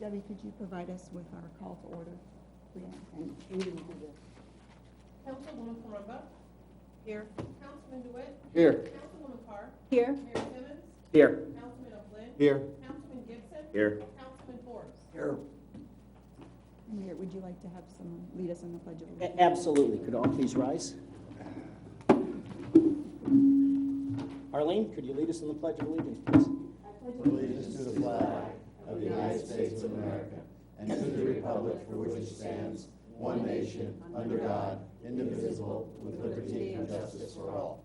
Debbie, could you provide us with our call to order, please? And we didn't do this. Councilwoman Farumba. Here. Councilman DeWitt. Here. Councilwoman Carr. Here. Mayor Simmons. Here. Councilman O'Flynn. Here. Councilman Gibson. Here. Councilman Forbes. Here. Mayor, would you like to have someone lead us in the Pledge of Allegiance? Absolutely. Could all please rise? Arlene, could you lead us in the Pledge of Allegiance, please? Allegiance to the flag of the United States of America and to the republic for which it stands, one nation, under God, indivisible, with liberty and justice for all.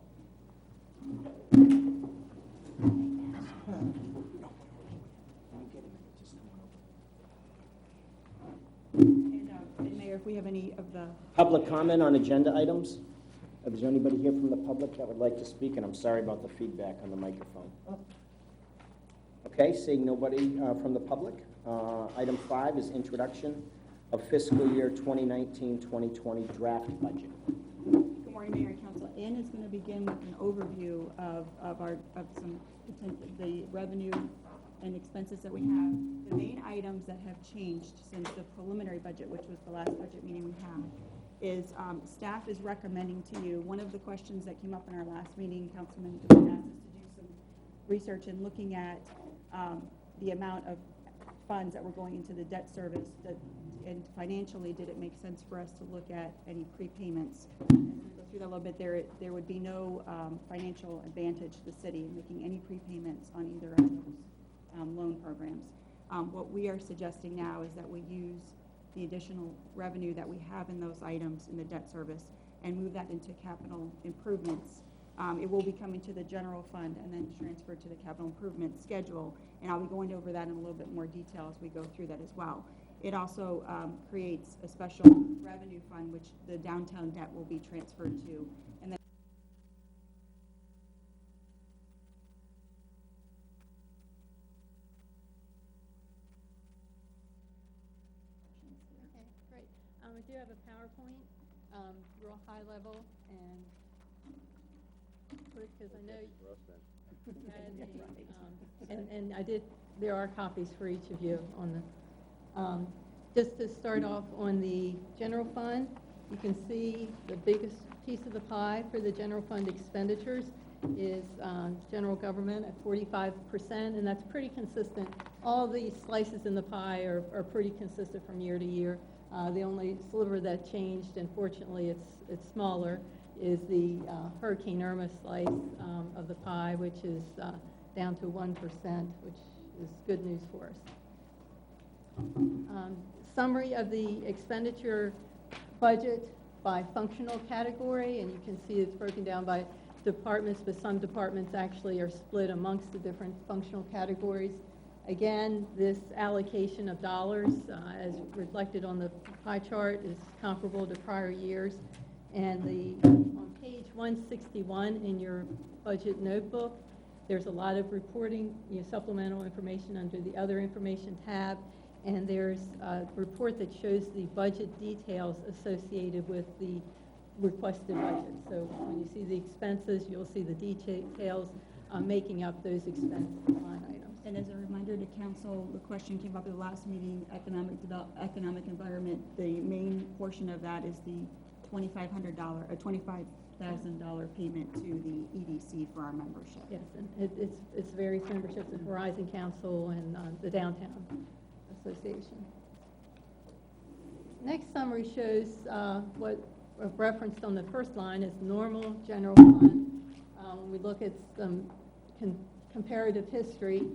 And Mayor, if we have any of the Public comment on agenda items? Is there anybody here from the public that would like to speak? And I'm sorry about the feedback on the microphone. Okay, seeing nobody from the public. Item 5 is introduction of fiscal year 2019-2020 draft budget. Good morning, Mayor and Council. Ann is going to begin with an overview of some the revenue and expenses that we have. The main items that have changed since the preliminary budget, which was the last budget meeting we had, is staff is recommending to you, one of the questions that came up in our last meeting, Councilman DeWitt asked us to do some research in looking at the amount of funds that were going into the debt service, and financially, did it make sense for us to look at any prepayments? As we go through that a little bit, there would be no financial advantage to the city in making any prepayments on either of those loan programs. What we are suggesting now is that we use the additional revenue that we have in those items in the debt service and move that into capital improvements. It will be coming to the general fund and then transferred to the capital improvement schedule, and I'll be going over that in a little bit more detail as we go through that as well. It also creates a special revenue fund, which the downtown debt will be transferred to, and then Okay, great. We do have a PowerPoint, real high level, and quick, because I know and I did. There are copies for each of you on the. Just to start off on the general fund, you can see the biggest piece of the pie for the general fund expenditures is general government at 45%, and that's pretty consistent. All the slices in the pie are pretty consistent from year to year. The only sliver that changed, and fortunately it's smaller, is the Hurricane Irma slice of the pie, which is down to 1%, which is good news for us. Summary of the expenditure budget by functional category, and you can see it's broken down by departments, but some departments actually are split amongst the different functional categories. Again, this allocation of dollars, as reflected on the pie chart, is comparable to prior years. And on page 161 in your budget notebook, there's a lot of reporting, supplemental information under the other information tab, and there's a report that shows the budget details associated with the requested budget. So when you see the expenses, you'll see the details making up those expense line items. And as a reminder to council, the question came up at the last meeting, economic environment. The main portion of that is the $25,000 payment to the EDC for our membership. Yes, and it's various memberships of Horizon Council and the Downtown Association. Next summary shows what referenced on the first line is normal general fund. When we look at some comparative history,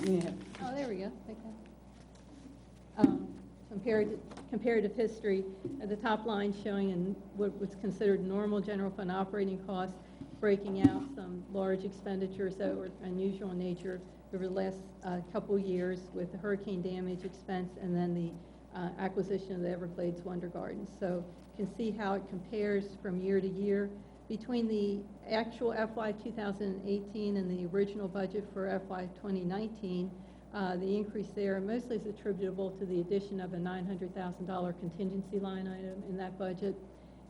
Yeah. oh, there we go. Okay. Comparative history at the top line showing in what was considered normal general fund operating costs, breaking out some large expenditures that were unusual in nature over the last couple years with the hurricane damage expense and then the acquisition of the Everglades Wonder Gardens. So you can see how it compares from year to year. Between the actual FY 2018 and the original budget for FY 2019, the increase there mostly is attributable to the addition of a $900,000 contingency line item in that budget.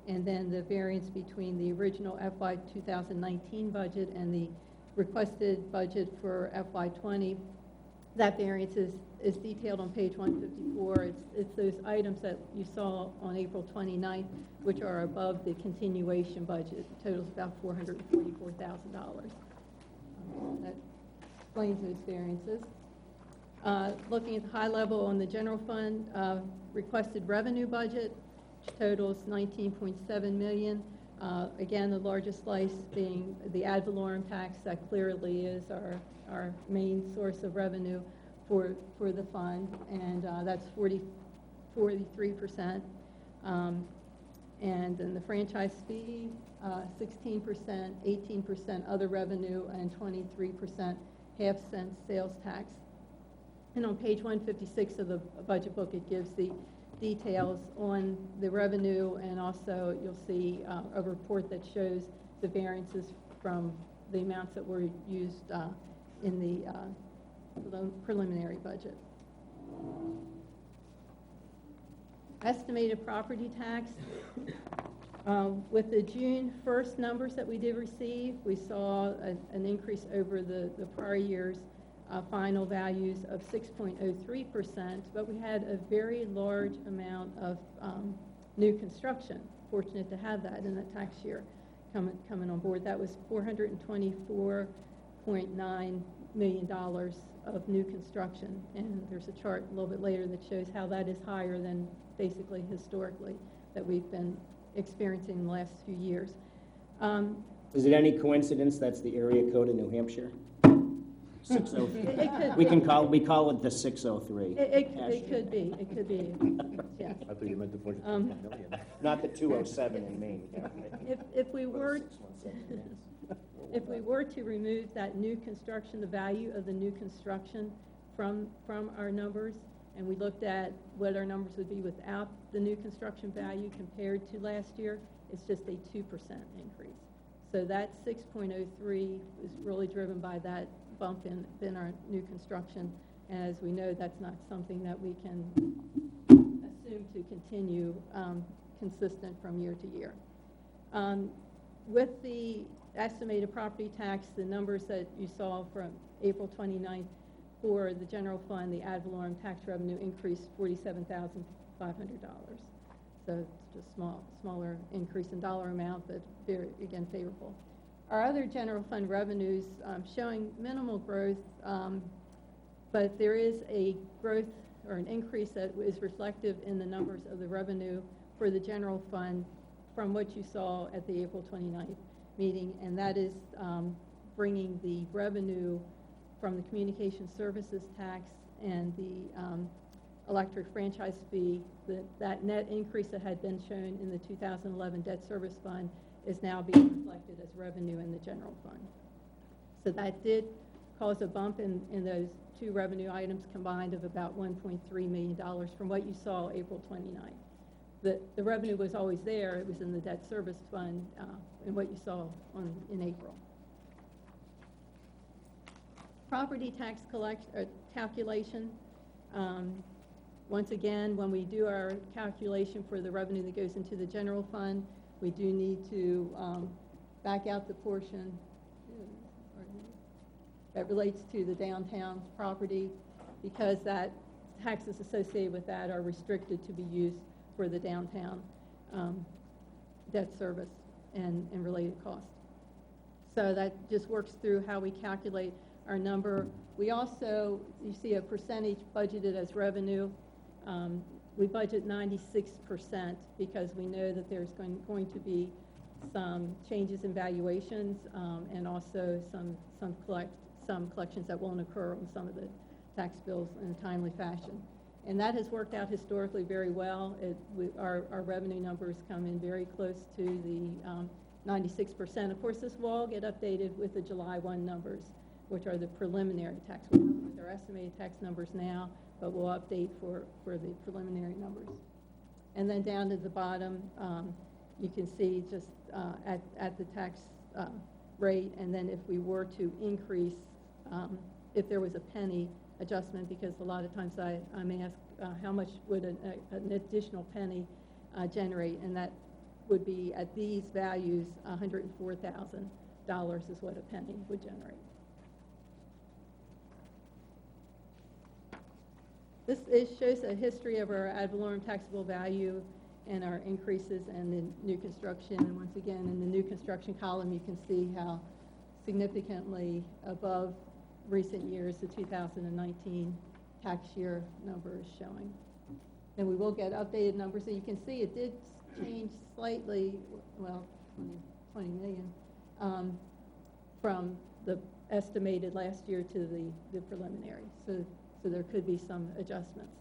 and then the variance between the original FY 2019 budget and the requested budget for FY '20. That variance is detailed on page 154. It's those items that you saw on April 29th, which are above the continuation budget. It totals about $444,000. That explains those variances. Looking at the high level on the general fund, requested revenue budget, which totals $19.7 million. Again, the largest slice being the ad valorem tax. That clearly is our main source of revenue for the fund, and that's 43%. And then the franchise fee, 16%, 18% other revenue, and 23% half-cent sales tax. And on page 156 of the budget book, it gives the details on the revenue, and also you'll see a report that shows the variances from the amounts that were used in the preliminary budget. Estimated property tax. With the June 1st numbers that we did receive, we saw an increase over the prior year's final values of 6.03%, but we had a very large amount of new construction. Fortunate to have that in the tax year coming on board. That was $424.9 million of new construction, and there's a chart a little bit later that shows how that is higher than basically historically that we've been experiencing in the last few years. Is it any coincidence that's the area code in New Hampshire? 603. It could We be. call it the 603. It could be, yes. I thought you meant the $4 Um, million. Not the 207 in Maine. If we were to remove that new construction, the value of the new construction from our numbers, and we looked at what our numbers would be without the new construction value compared to last year, it's just a 2% increase. So that 6.03 is really driven by that bump in our new construction. And as we know, that's not something that we can assume to continue consistent from year to year. With the estimated property tax, the numbers that you saw from April 29th for the general fund, the ad valorem tax revenue increased $47,500. So it's just smaller increase in dollar amount, but very, again, favorable. Our other general fund revenues showing minimal growth, but there is a growth or an increase that is reflective in the numbers of the revenue for the general fund from what you saw at the April 29th meeting, and that is bringing the revenue from the communication services tax and the electric franchise fee. That net increase that had been shown in the 2011 debt service fund is now being reflected as revenue in the general fund. So that did cause a bump in those two revenue items combined of about $1.3 million from what you saw April 29th. The revenue was always there. It was in the debt service fund and what you saw in April. Property tax calculation. Once again, when we do our calculation for the revenue that goes into the general fund, we do need to back out the portion that relates to the downtown property, because that taxes associated with that are restricted to be used for the downtown debt service and related costs. So that just works through how we calculate our number. We also, you see a percentage budgeted as revenue. We budget 96% because we know that there's going to be some changes in valuations and also some collections that won't occur on some of the tax bills in a timely fashion. And that has worked out historically very well. Our revenue numbers come in very close to the 96%. Of course, this will all get updated with the July 1 numbers, which are the preliminary tax. We're working with our estimated tax numbers now, but we'll update for the preliminary numbers. And then down to the bottom, you can see just at the tax rate, and then if we were to increase, if there was a penny adjustment, because a lot of times I'm asked how much would an additional penny generate, and that would be, at these values, $104,000 is what a penny would generate. Shows a history of our ad valorem taxable value and our increases in the new construction. And once again, in the new construction column, you can see how significantly above recent years the 2019 tax year number is showing. And we will get updated numbers, and you can see it did change slightly, well, 20 million, from the estimated last year to the preliminary. So there could be some adjustments.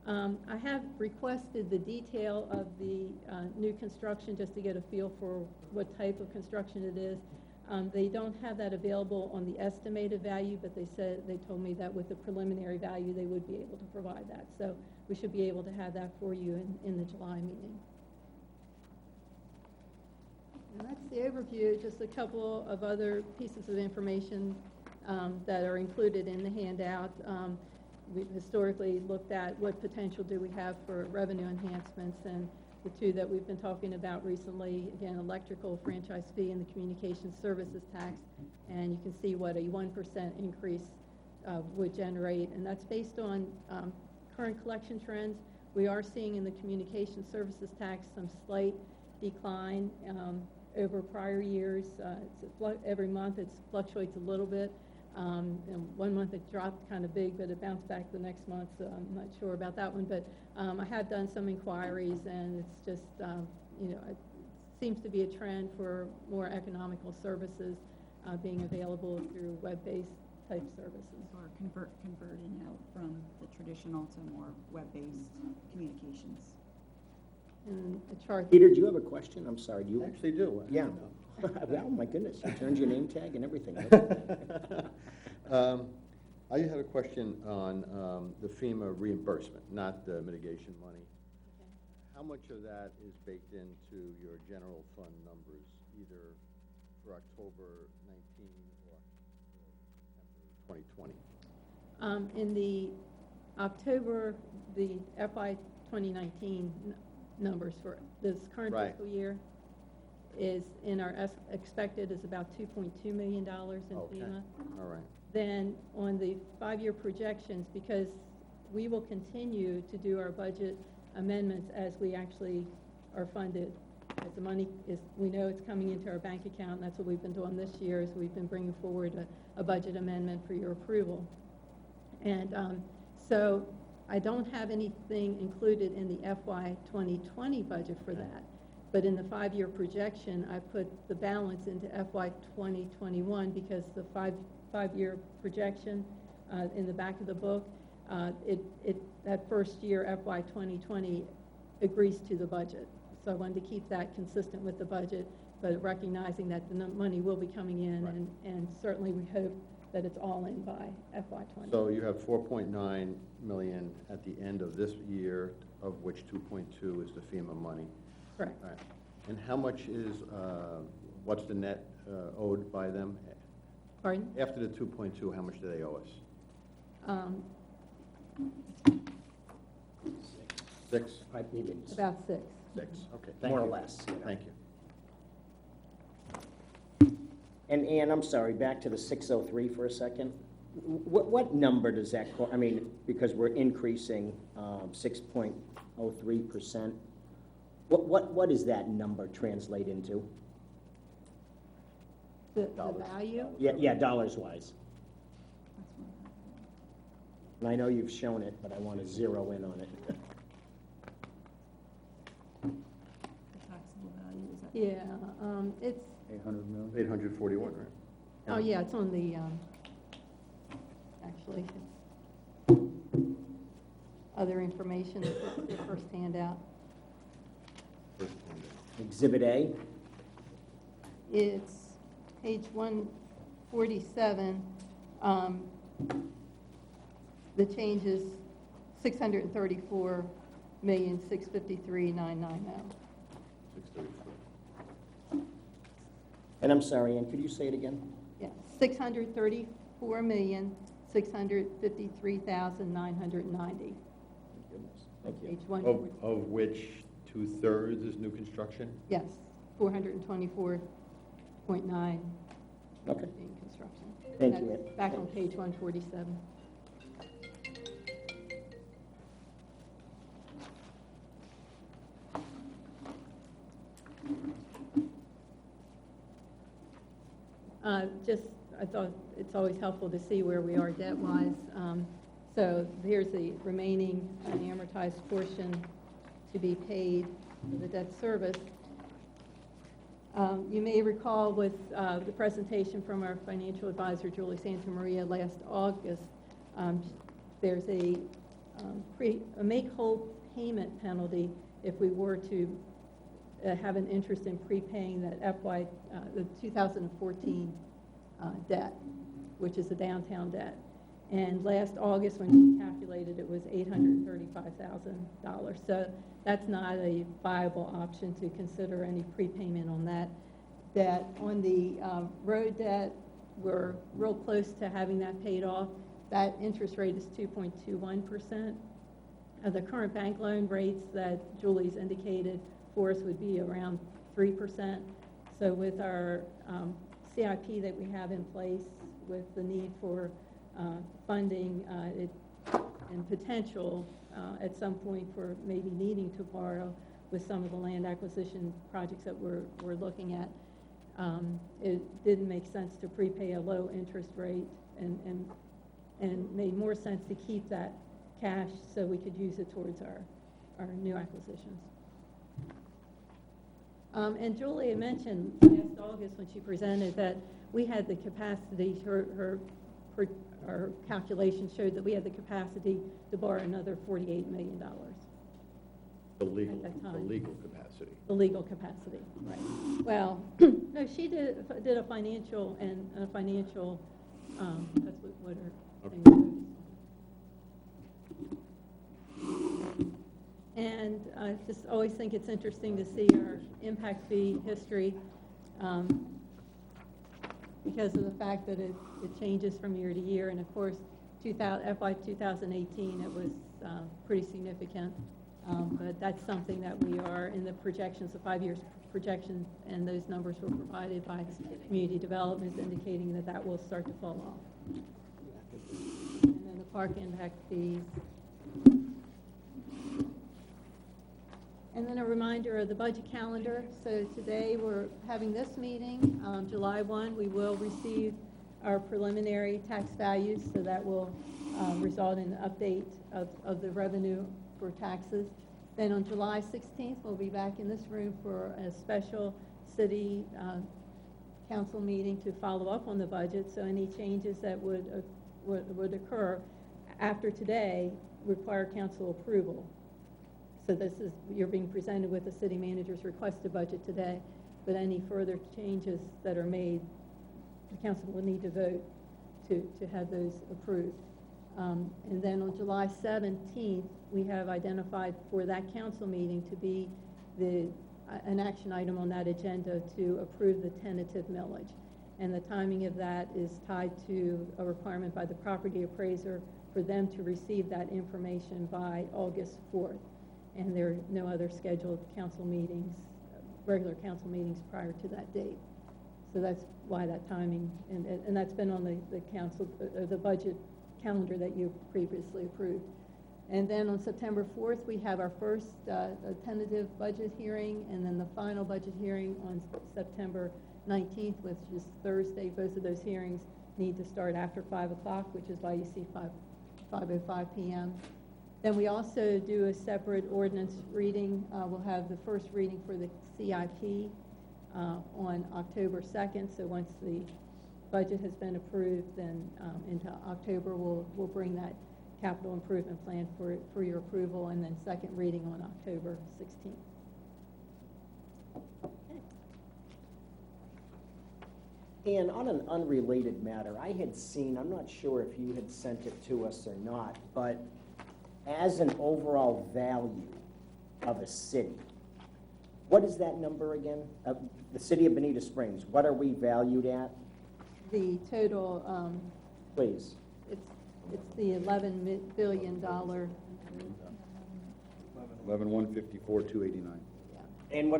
I have requested the detail of the new construction just to get a feel for what type of construction it is. They don't have that available on the estimated value, but they told me that with the preliminary value they would be able to provide that. So we should be able to have that for you in the July meeting. And that's the overview. Just a couple of other pieces of information that are included in the handout. We've historically looked at what potential do we have for revenue enhancements, and the two that we've been talking about recently, again, electrical franchise fee and the communications services tax, and you can see what a 1% increase would generate, and that's based on current collection trends. We are seeing in the communications services tax some slight decline over prior years. Every month it fluctuates a little bit. And 1 month it dropped kind of big, but it bounced back the next month, so I'm not sure about that one. But I have done some inquiries, and it's just, it seems to be a trend for more economical services being available through web-based type services. So we're converting out from the traditional to more web-based communications. And a chart. Peter, do you have a question? I'm sorry, do you? I actually do. Yeah. Oh, my goodness, you turned your name tag and everything. I had a question on the FEMA reimbursement, not the mitigation money. Okay. How much of that is baked into your general fund numbers, either for October 19 or September 2020? In the October, the FY 2019 numbers for this current Right. fiscal year is in our expected is about $2.2 million in Okay. FEMA. All right. Then on the 5-year projections, because we will continue to do our budget amendments as we actually are funded. As the money is, we know it's coming into our bank account, and that's what we've been doing this year, is we've been bringing forward a budget amendment for your approval. And so I don't have anything included in the FY 2020 budget for that. But in the 5-year projection, I put the balance into FY 2021 because the five-year projection in the back of the book, that first year, FY 2020, agrees to the budget. So I wanted to keep that consistent with the budget, but recognizing that the money will be coming in, Right. and certainly we hope that it's all in by FY 20. So you have 4.9 million at the end of this year, of which 2.2 is the FEMA money. Correct. All right. And how much is, what's the net owed by them? Pardon? After the 2.2, how much do they owe us? 6? 5 million. About 6. 6, okay. Thank More or you. less, you know. Thank you. And Ann, I'm sorry, back to the 603 for a second. What number does that, I mean, because we're increasing 6.03%, what does that number translate into? The value? Yeah, dollars-wise. And I know you've shown it, but I want to zero in on it. The taxable value, is that? Yeah, it's, 800 million? 841, right? oh yeah, it's on the, actually, other information, the first handout. First handout. Exhibit A, It's page 147. The change is 634,653,990. 634. and I'm sorry, Ann, could you say it again? Yeah, 634,653,990. Goodness, thank you. Page one. Of which 2/3 is new construction? Yes, 424.9 Okay, in construction. Thank you, That's Ann. back on page 147. I thought it's always helpful to see where we are debt-wise. So here's the remaining unamortized portion to be paid for the debt service. You may recall with the presentation from our financial advisor, Julie Santamaria, last August, there's a make-whole payment penalty if we were to have an interest in prepaying that the 2014 debt, which is the downtown debt. And last August, when she calculated, it was $835,000. So that's not a viable option to consider any prepayment on that debt. On the road debt, we're real close to having that paid off. That interest rate is 2.21%. The current bank loan rates that Julie's indicated for us would be around 3%. So with our CIP that we have in place, with the need for funding and potential at some point for maybe needing to borrow with some of the land acquisition projects that we're looking at, it didn't make sense to prepay a low interest rate and made more sense to keep that cash so we could use it towards our new acquisitions. And Julie had mentioned last August when she presented that we had the capacity, her calculations showed that we had the capacity to borrow another $48 million. The legal, At that the time. legal capacity. The legal capacity, right. Well, no, she did a financial, that's what her thing was. And I just always think it's interesting to see our impact fee history because of the fact that it changes from year to year. And of course, FY 2018, it was pretty significant. But that's something that we are in the projections, the 5 years projections, and those numbers were provided by community development indicating that that will start to fall off. And then the park impact fees. And then a reminder of the budget calendar. So today we're having this meeting. July 1, we will receive our preliminary tax values, so that will result in an update of the revenue for taxes. Then on July 16th, we'll be back in this room for a special city council meeting to follow up on the budget. So any changes that would occur after today require council approval. So you're being presented with the city manager's requested budget today, but any further changes that are made, the council will need to vote to have those approved. And then on July 17th, we have identified for that council meeting to be an action item on that agenda to approve the tentative millage. And the timing of that is tied to a requirement by the property appraiser for them to receive that information by August 4th. And there are no other scheduled council meetings, regular council meetings prior to that date. So that's why that timing, and that's been on the council, the budget calendar that you previously approved. And then on September 4th, we have our first tentative budget hearing, and then the final budget hearing on September 19th, which is Thursday. Both of those hearings need to start after 5 o'clock, which is why you see 5:05 p.m. Then we also do a separate ordinance reading. We'll have the first reading for the CIP on October 2nd. So once the budget has been approved, then into October we'll bring that capital improvement plan for your approval, and then second reading on October 16th. And on an unrelated matter, I had seen, I'm not sure if you had sent it to us or not, but as an overall value of a city, what is that number again? The city of Bonita Springs, what are we valued at? The total, Please. it's the $11 billion. 11,154,289. And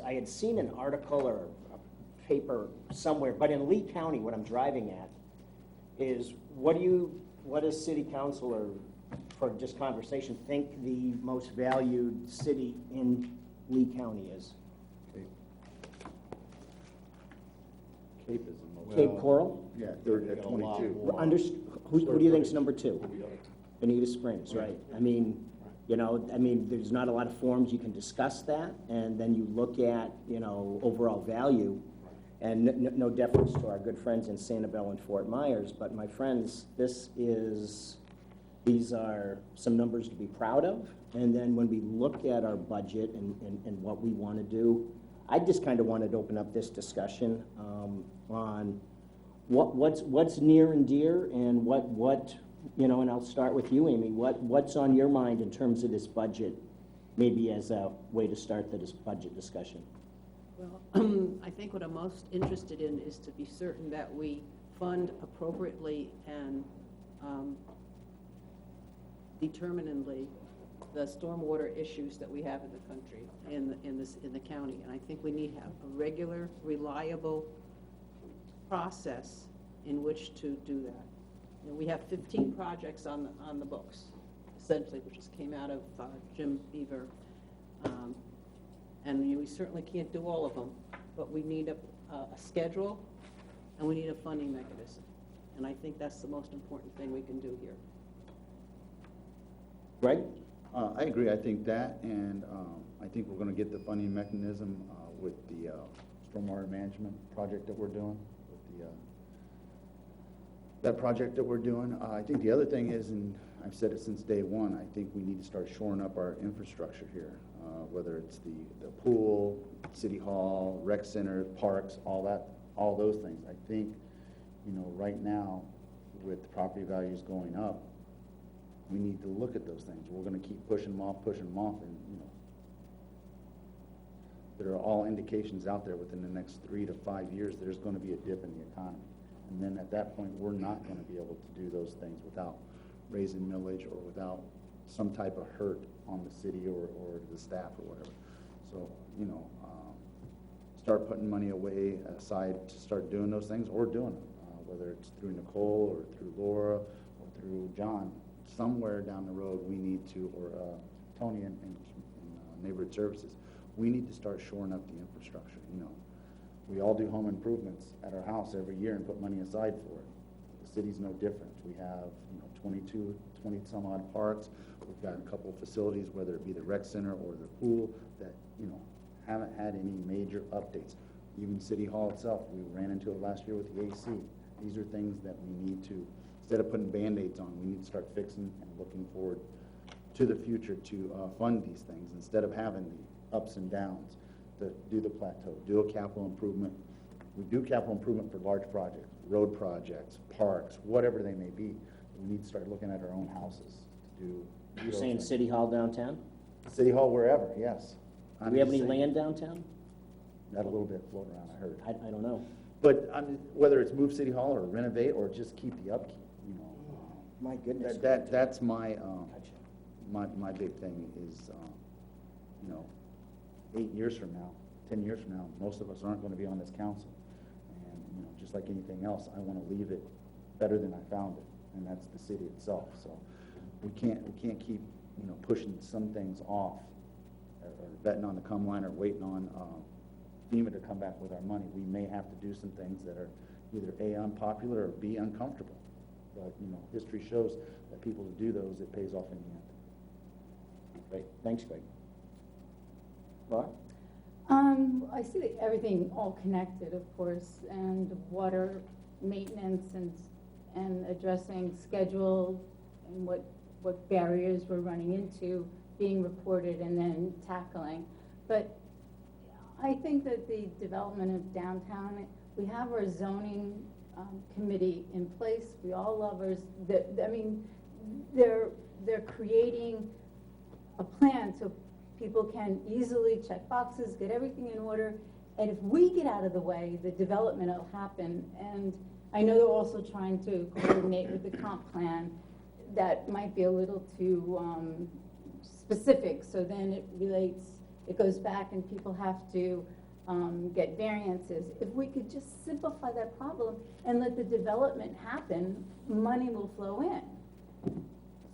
I had seen an article or a paper somewhere, but in Lee County, what I'm driving at is, what does city council, or for just conversation, think the most valued city in Lee County is? Cape is the most. Cape Coral? Yeah, third at 22. Who do you think's number two? Bonita Springs, right? I mean, there's not a lot of forums you can discuss that, and then you look at, overall value, and no deference to our good friends in Sanibel and Fort Myers, but my friends, these are some numbers to be proud of, and then when we look at our budget and what we want to do, I just kind of wanted to open up this discussion on what's near and dear, and what and I'll start with you, Amy. What's on your mind in terms of this budget, maybe as a way to start this budget discussion? Well, I think what I'm most interested in is to be certain that we fund appropriately and determinedly the stormwater issues that we have in the country, in the county. And I think we need to have a regular, reliable process in which to do that. We have 15 projects on the books, essentially, which just came out of Jim Beaver. And we certainly can't do all of them, but we need a schedule, and we need a funding mechanism. And I think that's the most important thing we can do here. Greg? I agree. I think that, and I think we're going to get the funding mechanism with the stormwater management project that we're doing. That project that we're doing. I think the other thing is, and I've said it since day one, I think we need to start shoring up our infrastructure here, whether it's the pool, city hall, rec center, parks, all those things. I think, right now, with the property values going up, we need to look at those things. We're going to keep pushing them off, and there are all indications out there within the next 3 to 5 years there's going to be a dip in the economy. And then at that point, we're not going to be able to do those things without raising millage or without some type of hurt on the city or the staff or whatever. So, start putting money away aside to start doing those things, or doing them, whether it's through Nicole or through Laura or through John. Somewhere down the road, we need to, or Tony in neighborhood services, we need to start shoring up the infrastructure. We all do home improvements at our house every year and put money aside for it. The city's no different. We have 20 some odd parks. We've got a couple of facilities, whether it be the rec center or the pool, that haven't had any major updates. Even City Hall itself, we ran into it last year with the AC. These are things that we need to, instead of putting Band-Aids on, we need to start fixing and looking forward to the future to fund these things, instead of having the ups and downs. To do the plateau, do a capital improvement. We do capital improvement for large projects, road projects, parks, whatever they may be. We need to start looking at our own houses to do. You're those saying things. City Hall downtown? City Hall, wherever, yes. Do we have any land downtown? Got a little bit floating around, I heard. I don't know. But whether it's move City Hall or renovate or just keep the upkeep, My goodness. that's my Gotcha. my big thing is 8 years from now, 10 years from now, most of us aren't going to be on this council. And, just like anything else, I want to leave it better than I found it, and that's the city itself. So we can't keep, pushing some things off or betting on the come line or waiting on FEMA to come back with our money. We may have to do some things that are either A, unpopular, or B, uncomfortable. But, history shows that people who do those, it pays off in the end. Great. Thanks, Greg. Laura? I see that everything all connected, of course, and water maintenance and addressing schedule and what barriers we're running into being reported and then tackling. But I think that the development of downtown, we have our zoning committee in place. We all love ours. They're creating a plan so people can easily check boxes, get everything in order, and if we get out of the way, the development will happen. And I know they're also trying to coordinate with the comp plan. That might be a little too specific, so then it relates, it goes back and people have to get variances. If we could just simplify that problem and let the development happen, money will flow in.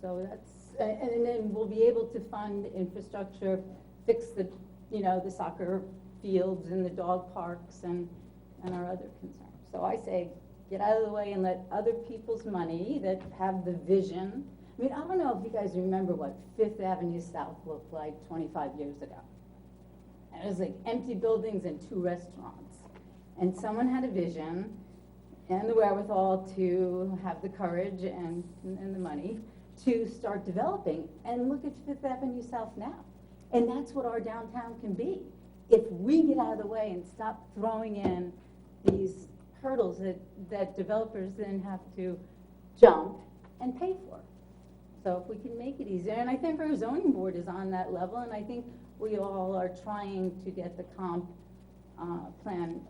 So that's, and then we'll be able to fund infrastructure, fix the, the soccer fields and the dog parks and our other concerns. So I say, get out of the way and let other people's money that have the vision. I mean, I don't know if you guys remember what Fifth Avenue South looked like 25 years ago. And it was like empty buildings and 2 restaurants. And someone had a vision and the wherewithal to have the courage and the money to start developing. And look at Fifth Avenue South now. And that's what our downtown can be. If we get out of the way and stop throwing in these hurdles that developers then have to jump and pay for. So if we can make it easier, and I think our zoning board is on that level, and I think we all are trying to get the comp plan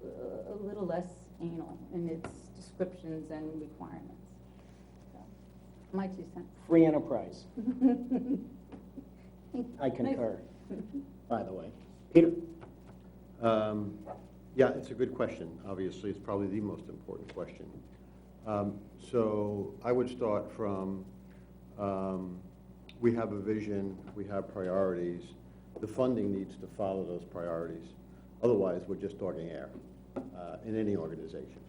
a little less anal in its descriptions and requirements. So, my 2 cents. Free enterprise. I concur, by the way. Peter? Yeah, it's a good question. Obviously, it's probably the most important question. So I would start from, we have a vision, we have priorities. The funding needs to follow those priorities. Otherwise, we're just talking air in any organization.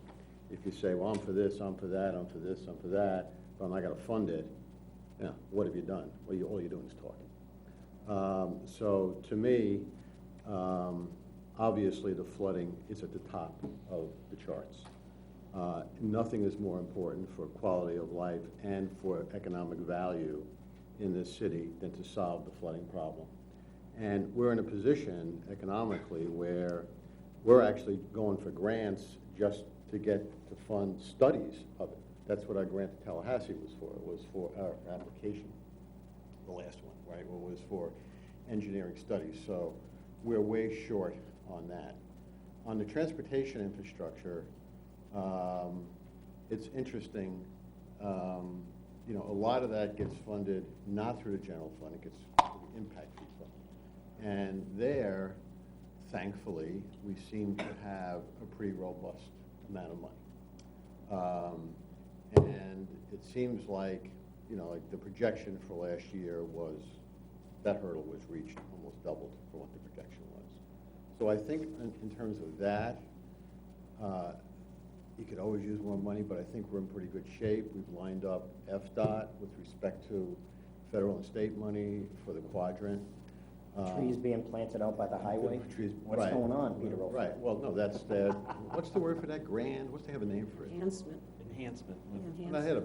If you say, well, I'm for this, I'm for that, I'm for this, I'm for that, but I'm not going to fund it, what have you done? Well, all you're doing is talking. So to me, obviously the flooding is at the top of the charts. Nothing is more important for quality of life and for economic value in this city than to solve the flooding problem. And we're in a position economically where we're actually going for grants just to get to fund studies of it. That's what our grant to Tallahassee was for. It was for our application, the last one, right? It was for engineering studies. So we're way short on that. On the transportation infrastructure, it's interesting. A lot of that gets funded not through the general fund, it gets through the impact fee fund. And there, thankfully, we seem to have a pretty robust amount of money. And it seems like, like the projection for last year was, that hurdle was reached, almost doubled from what the projection was. So I think in terms of that, you could always use more money, but I think we're in pretty good shape. We've lined up FDOT with respect to federal and state money for the quadrant. Trees being planted out by the highway? Trees, What's right. going on, Peter? Right, well, no, that's the, what's the word for that, grand? What's they have a name for it? Enhancement. Enhancement. I had a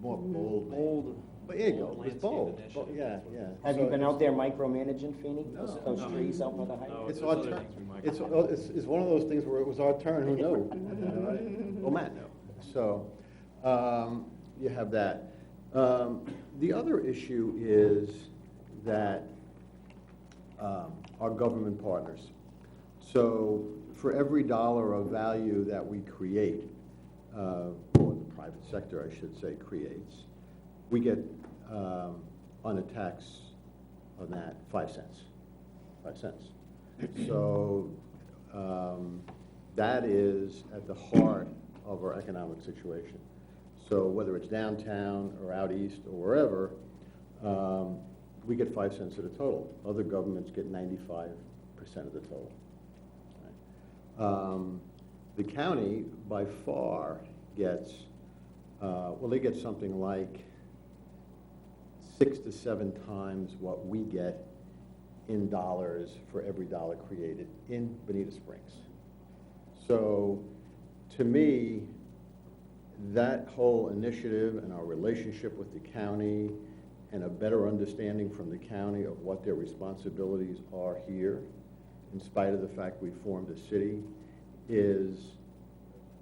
more bold name. But there you go, it's bold. Yeah. Have So you been out there micromanaging, Feeney? Those No. trees out by the highway? No. It's There's our other turn. things we might- It's one of those things where it was our turn, who knew? Right? Well, Matt knew. So you have that. The other issue is that our government partners. So for every dollar of value that we create, or the private sector, I should say, creates, we get on a tax on that 5 cents. 5 cents. So that is at the heart of our economic situation. So whether it's downtown or out east or wherever, we get 5 cents of the total. Other governments get 95% of the total. Right? The county, by far, gets, they get something like 6 to 7 times what we get in dollars for every dollar created in Bonita Springs. So, to me, that whole initiative and our relationship with the county and a better understanding from the county of what their responsibilities are here, in spite of the fact we formed a city, is,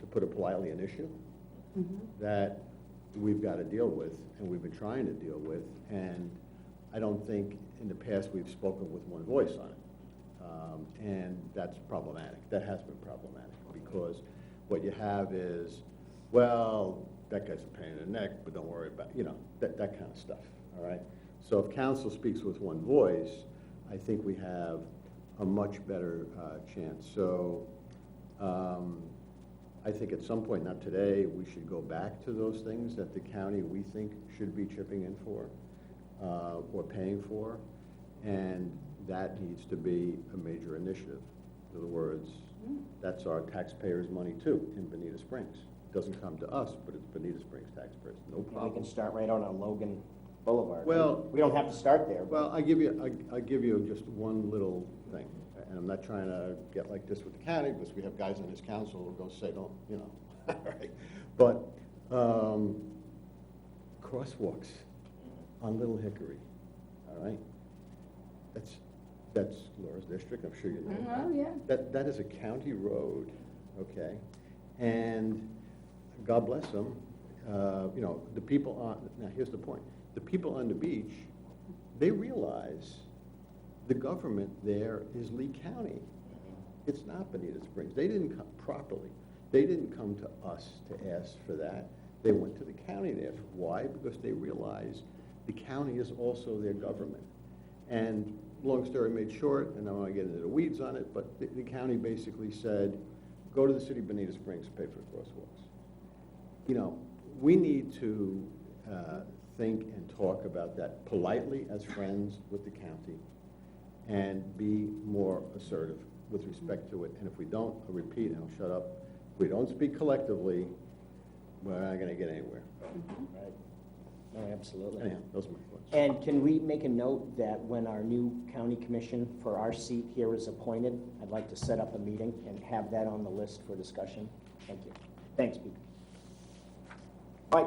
to put it politely, an issue that we've got to deal with and we've been trying to deal with. And I don't think in the past we've spoken with one voice on it. And that's problematic. That has been problematic because what you have is, well, that guy's a pain in the neck, but don't worry about, that kind of stuff, all right? So if council speaks with one voice, I think we have a much better chance. So I think at some point, not today, we should go back to those things that the county, we think, should be chipping in for or paying for, and that needs to be a major initiative. In other words, that's our taxpayers' money too, in Bonita Springs. It doesn't come to us, but it's Bonita Springs taxpayers, no We problem. can start right on Logan Boulevard. Well- We don't have to start there. Well, I give you just one little thing, and I'm not trying to get like this with the county, because we have guys on this council who go say, don't, you know, right? But crosswalks on Little Hickory, all right? That's Laura's district, I'm sure you know that. Oh, yeah. That is a county road, okay? And God bless them, you know, the people on, now here's the point. The people on the beach, they realize the government there is Lee County. It's not Bonita Springs. They didn't come properly. They didn't come to us to ask for that. They went to the county to ask. Why? Because they realize the county is also their government. And long story made short, and I don't want to get into the weeds on it, but the county basically said, go to the city of Bonita Springs, pay for the crosswalks. You know, we need to think and talk about that politely as friends with the county and be more assertive with respect to it. And if we don't, I'll repeat, and I'll shut up, if we don't speak collectively, we're not going to get anywhere. Right. No, absolutely. Anyhow, those are my thoughts. And can we make a note that when our new county commission for our seat here is appointed, I'd like to set up a meeting and have that on the list for discussion? Thank you. Thanks, Pete. Mike?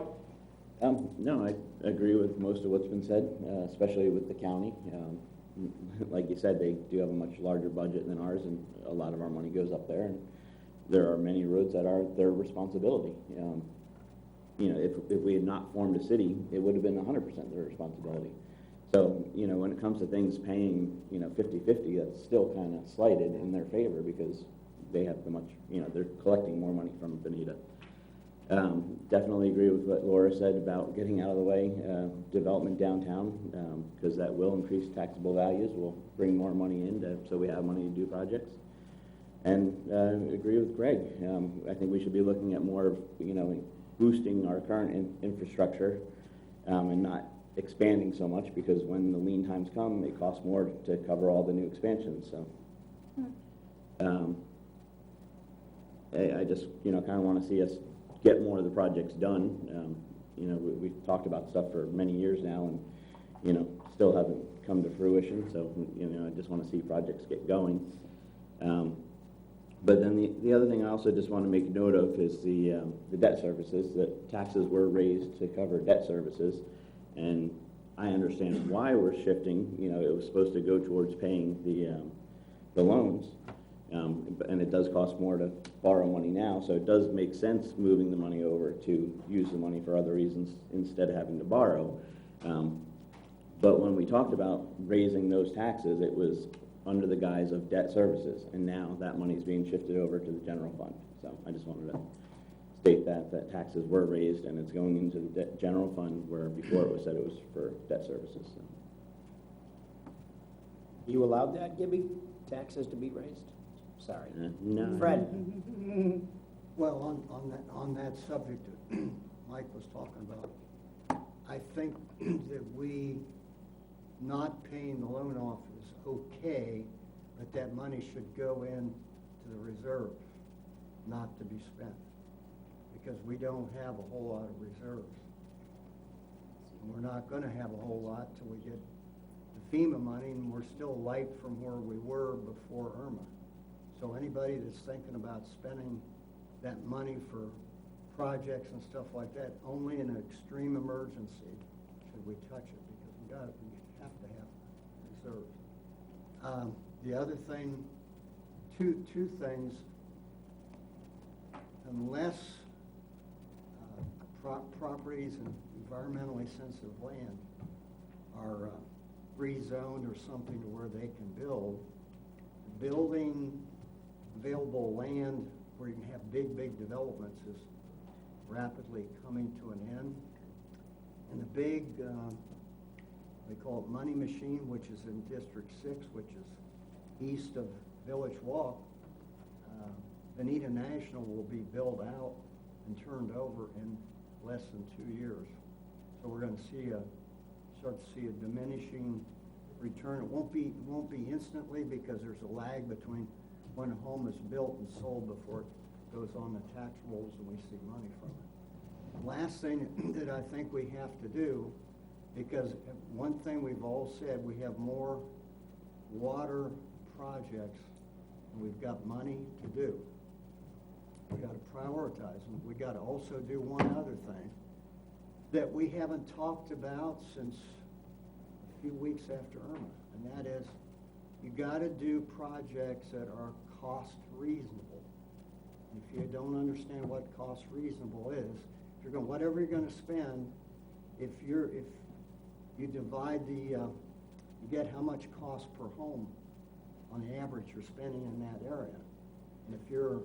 No, I agree with most of what's been said, especially with the county. Like you said, they do have a much larger budget than ours, and a lot of our money goes up there, and there are many roads that are their responsibility. You know, if we had not formed a city, it would have been 100% their responsibility. So, you know, when it comes to things paying, you know, 50-50, that's still kind of slighted in their favor because they have the much, you know, they're collecting more money from Bonita. Definitely agree with what Laura said about getting out of the way, development downtown, because that will increase taxable values, will bring more money in, so we have money to do projects. And agree with Greg. I think we should be looking at more of, you know, boosting our current infrastructure and not expanding so much, because when the lean times come, it costs more to cover all the new expansions. So I just, you know, kind of want to see us get more of the projects done. You know, we've talked about stuff for many years now, and, you know, still haven't come to fruition. So, you know, I just want to see projects get going. But then the other thing I also just want to make note of is the debt services, that taxes were raised to cover debt services. And I understand why we're shifting. You know, it was supposed to go towards paying the loans. And it does cost more to borrow money now, so it does make sense moving the money over to use the money for other reasons instead of having to borrow. But when we talked about raising those taxes, it was under the guise of debt services, and now that money is being shifted over to the general fund. So I just wanted to state that taxes were raised, and it's going into the general fund, where before it was said it was for debt services. So. You allowed that, Gibby? Taxes to be raised? Sorry. No. Fred? Well, on that subject that Mike was talking about, I think that we not paying the loan off is okay, but that money should go in to the reserve, not to be spent, because we don't have a whole lot of reserves. And we're not gonna have a whole lot till we get the FEMA money, and we're still light from where we were before Irma. So anybody that's thinking about spending that money for projects and stuff like that, only in an extreme emergency should we touch it, because we have to have reserves. The other thing, two things, unless properties and environmentally sensitive land are rezoned or something to where they can building available land where you can have big developments is rapidly coming to an end. And the we call it Money Machine, which is in District 6, which is east of Village Walk. Bonita National will be built out and turned over in less than 2 years. So we're going to start to see a diminishing return. It won't be instantly, because there's a lag between when a home is built and sold before it goes on the tax rolls and we see money from it. Last thing that I think we have to do, because one thing we've all said, we have more water projects and we've got money to do. We got to prioritize them. We got to also do one other thing that we haven't talked about since a few weeks after Irma, and that is you got to do projects that are cost reasonable. If you don't understand what cost reasonable is, if you're going, whatever you're going to spend, if you divide you get how much cost per home on the average you're spending in that area. And if you're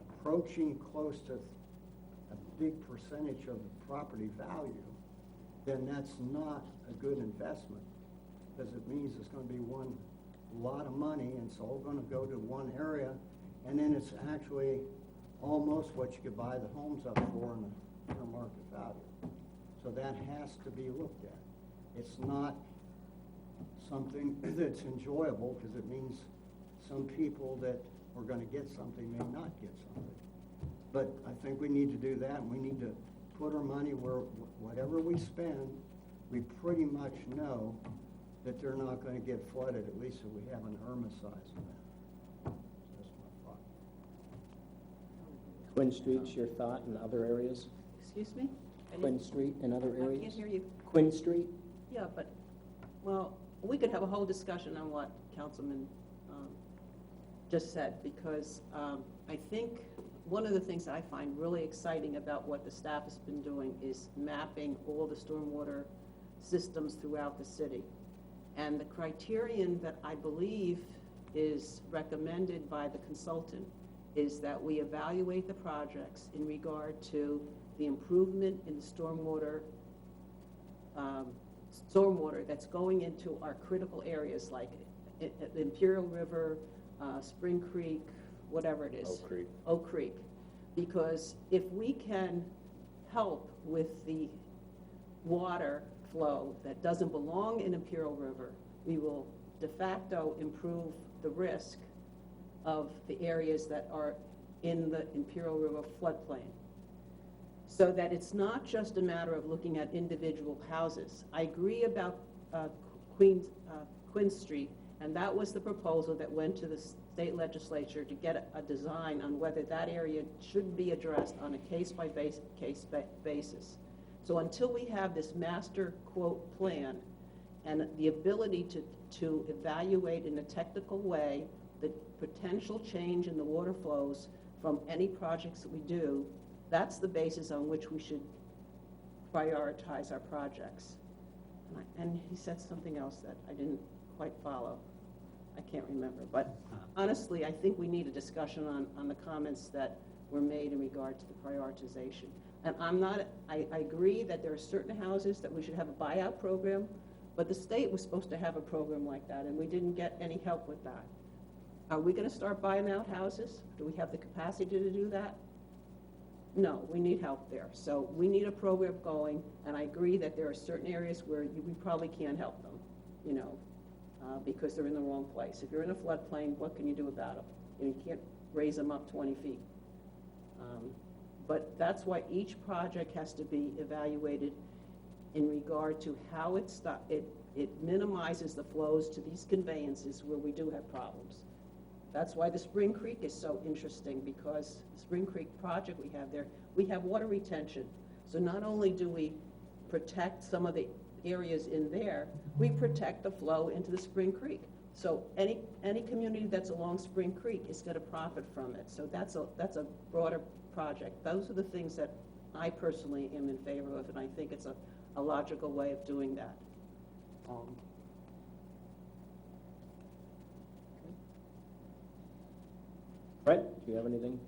approaching close to a big percentage of the property value, then that's not a good investment, because it means it's going to be one lot of money, and it's all going to go to one area, and then it's actually almost what you could buy the homes up for in the fair market value. So that has to be looked at. It's not something that's enjoyable, because it means some people that are going to get something may not get something. But I think we need to do that, and we need to put our money where whatever we spend, we pretty much know that they're not going to get flooded, at least if we have an Irma size event. That's my thought. Quinn Street's your thought in other areas? Excuse me? Quinn Street and other areas? I can't hear you. Quinn Street? Yeah, but, well, we could have a whole discussion on what Councilman just said, because I think one of the things that I find really exciting about what the staff has been doing is mapping all the stormwater systems throughout the city. And the criterion that I believe is recommended by the consultant is that we evaluate the projects in regard to the improvement in the stormwater that's going into our critical areas, like Imperial River, Spring Creek, whatever it is. Oak Creek. Because if we can help with the water flow that doesn't belong in Imperial River, we will de facto improve the risk of the areas that are in the Imperial River floodplain. So that it's not just a matter of looking at individual houses. I agree about Quinn Street, and that was the proposal that went to the state legislature to get a design on whether that area should be addressed on a case-by-case basis. So until we have this master quote plan and the ability to evaluate in a technical way the potential change in the water flows from any projects that we do, that's the basis on which we should prioritize our projects. And he said something else that I didn't quite follow. I can't remember. But honestly, I think we need a discussion on the comments that were made in regard to the prioritization. And I agree that there are certain houses that we should have a buyout program, but the state was supposed to have a program like that, and we didn't get any help with that. Are we going to start buying out houses? Do we have the capacity to do that? No, we need help there. So we need a program going, and I agree that there are certain areas where we probably can't help them, because they're in the wrong place. If you're in a floodplain, what can you do about them? You can't raise them up 20 feet. But that's why each project has to be evaluated in regard to how it minimizes the flows to these conveyances where we do have problems. That's why the Spring Creek is so interesting, because the Spring Creek project we have there, we have water retention. So not only do we protect some of the areas in there, we protect the flow into the Spring Creek. So any community that's along Spring Creek is going to profit from it. So that's a broader project. Those are the things that I personally am in favor of, and I think it's a logical way of doing that. Fred, do you have anything?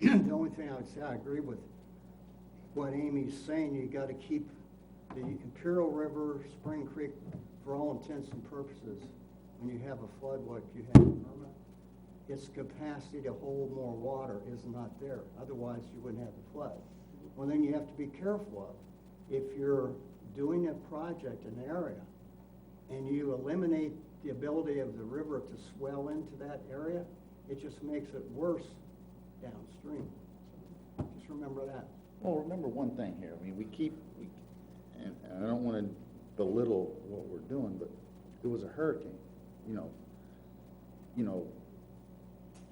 The only thing I would say, I agree with what Amy's saying. You got to keep the Imperial River, Spring Creek, for all intents and purposes, when you have a flood like you had in Irma, its capacity to hold more water is not there. Otherwise, you wouldn't have the flood. One thing you have to be careful of, if you're doing a project, an area, and you eliminate the ability of the river to swell into that area, it just makes it worse downstream. So just remember that. Well, remember one thing here, I mean, and I don't want to belittle what we're doing, but it was a hurricane, you know,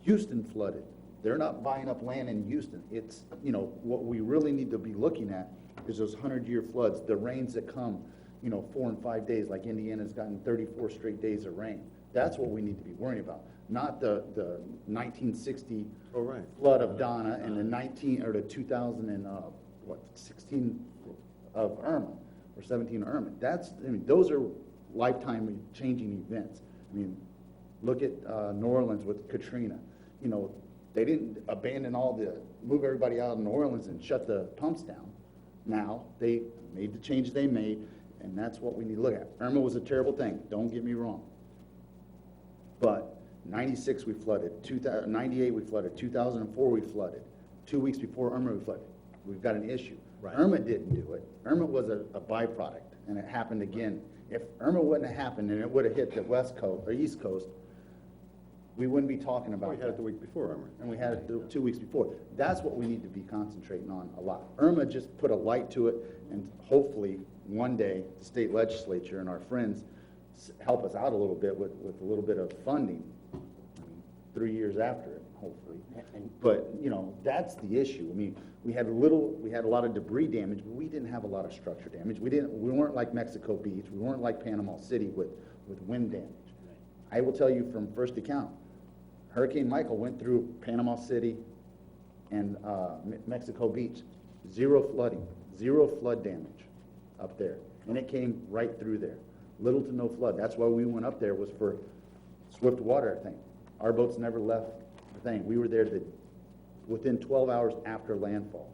Houston flooded. They're not buying up land in Houston. It's, what we really need to be looking at is those 100-year floods, the rains that come, 4 and 5 days, like Indiana's gotten 34 straight days of rain. That's what we need to be worrying about, not the 1960 flood of Donna and the 2016 of Irma, or 17 of Irma. Those are lifetime changing events. I mean, look at New Orleans with Katrina. They didn't move everybody out of New Orleans and shut the pumps down. Now, they made the changes they made, and that's what we need to look at. Irma was a terrible thing, don't get me wrong. But 96 we flooded, 98 we flooded, 2004 we flooded. 2 weeks before Irma we flooded. We've got an issue. Right. Irma didn't do it. Irma was a byproduct, and it happened again. If Irma wouldn't have happened and it would have hit the West Coast or East Coast, we wouldn't be talking about We had it the week before, Irma. and we had it 2 weeks before. That's what we need to be concentrating on a lot. Irma just put a light to it, and hopefully one day the state legislature and our friends help us out a little bit with a little bit of funding. 3 years after it, hopefully. But that's the issue. I mean, we had a lot of debris damage, but we didn't have a lot of structure damage. We weren't like Mexico Beach. We weren't like Panama City with wind damage. I will tell you from first account, Hurricane Michael went through Panama City and Mexico Beach. Zero flooding, zero flood damage up there. And it came right through there. Little to no flood. That's why we went up there, was for swift water, I think. Our boats never left the thing. We were there within 12 hours after landfall.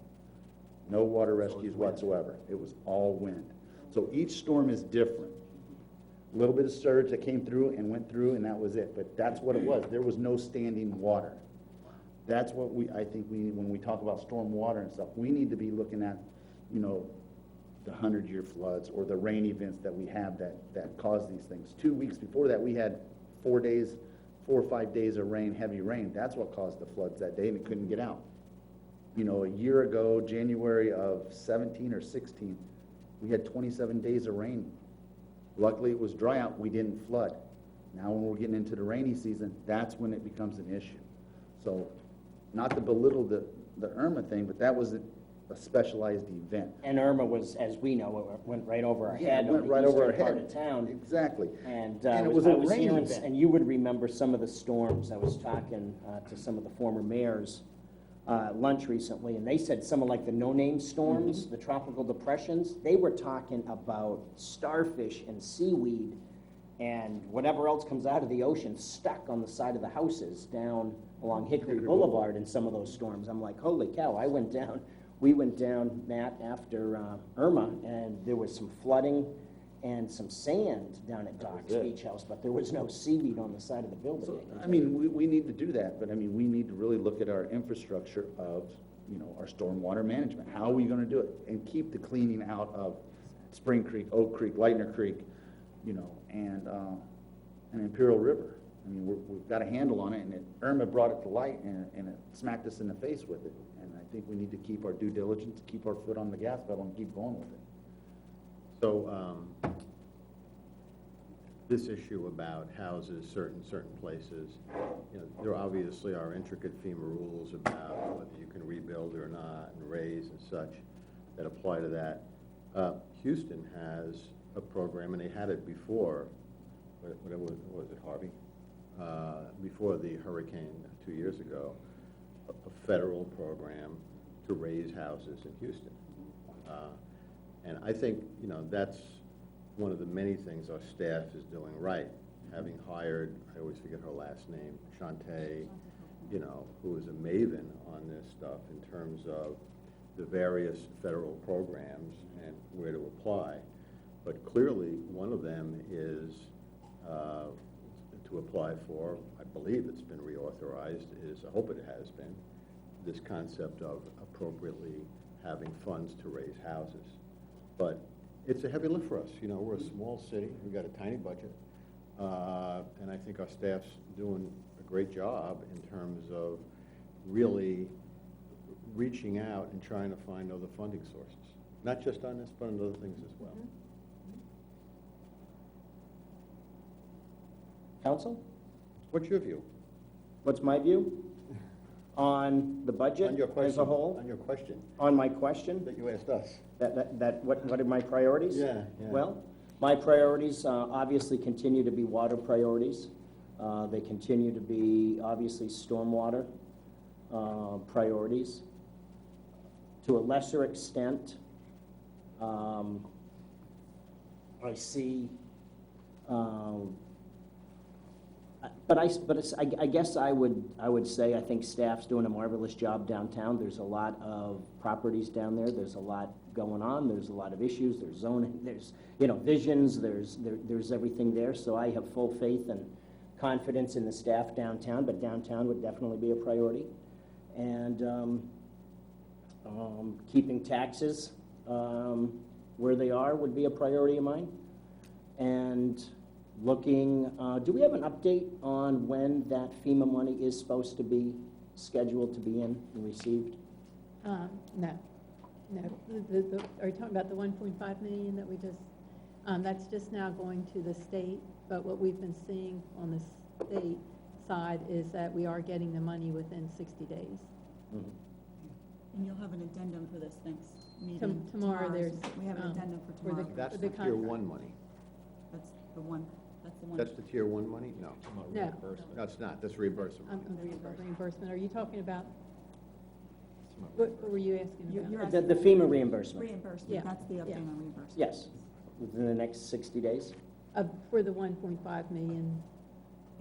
No water rescues whatsoever. It was all wind. So each storm is different. A little bit of surge that came through and went through, and that was it. But that's what it was. There was no standing water. That's what I think when we talk about storm water and stuff, we need to be looking at, the 100-year floods or the rain events that we have that cause these things. 2 weeks before that, we had 4 or 5 days of rain, heavy rain. That's what caused the floods that day, and it couldn't get out. A year ago, January of 17 or 16, we had 27 days of rain. Luckily, it was dry out. We didn't flood. Now, when we're getting into the rainy season, that's when it becomes an issue. So, not to belittle the Irma thing, but that was a specialized event. And Irma was, as we know, it went right over our head. It went on the right over our eastern part head. of town. Exactly. And it was a rain hearing, event. and you would remember some of the storms. I was talking to some of the former mayors lunch recently, and they said some of like the no-name storms, the tropical depressions, they were talking about starfish and seaweed and whatever else comes out of the ocean stuck on the side of the houses down along Hickory Boulevard in some of those storms. I'm like, holy cow, we went down, Matt, after Irma, and there was some flooding and some sand down at Doc's Beach House, but there was no seaweed on the side of the building. So, we need to do that, but we need to really look at our infrastructure of, our stormwater management. How are we going to do it? And keep the cleaning out of Spring Creek, Oak Creek, Lightner Creek, and Imperial River. We've got a handle on it, and Irma brought it to light, and it smacked us in the face with it. And I think we need to keep our due diligence, keep our foot on the gas pedal, and keep going with it. So, this issue about houses, certain places, there obviously are intricate FEMA rules about whether you can rebuild or not, and raise and such, that apply to that. Houston has a program, and they had it before, what was it, Harvey? Before the hurricane 2 years ago, a federal program to raise houses in Houston. And I think, that's one of the many things our staff is doing right. Having hired, I always forget her last name, Shantae, who is a maven on this stuff in terms of the various federal programs and where to apply. But clearly, one of them is to apply for, I believe it's been reauthorized, I hope it has been, this concept of appropriately having funds to raise houses. But it's a heavy lift for us. You know, we're a small city, we've got a tiny budget, and I think our staff's doing a great job in terms of really reaching out and trying to find other funding sources. Not just on this, but on other things as well. Council, What's your view? what's my view on the budget On your as question, a whole? on your question On my question? that you asked us. What are my priorities? Yeah. Well, my priorities obviously continue to be water priorities. They continue to be, obviously, stormwater priorities. To a lesser extent, I see, I guess I would say I think staff's doing a marvelous job downtown. There's a lot of properties down there. There's a lot going on. There's a lot of issues. There's zoning. There's visions. There's everything there. So I have full faith and confidence in the staff downtown. But downtown would definitely be a priority, and keeping taxes where they are would be a priority of mine. And looking, do we have an update on when that FEMA money is supposed to be scheduled to be in and received? No. Are you talking about the 1.5 million that we just, that's just now going to the state, but what we've been seeing on the state side is that we are getting the money within 60 days. Mm-hmm. And you'll have an addendum for this next meeting. Tomorrow there's, We have an addendum for for the- tomorrow. That's For the the tier contract. one money. That's the one. That's the tier one money? No. No. No, it's not. That's reimbursement. reimbursement. Are you talking about, what were you asking You're about? The FEMA reimbursement, Reimbursement, Yeah, that's the update yeah. on reimbursement. yes, within the next 60 days. For the 1.5 million,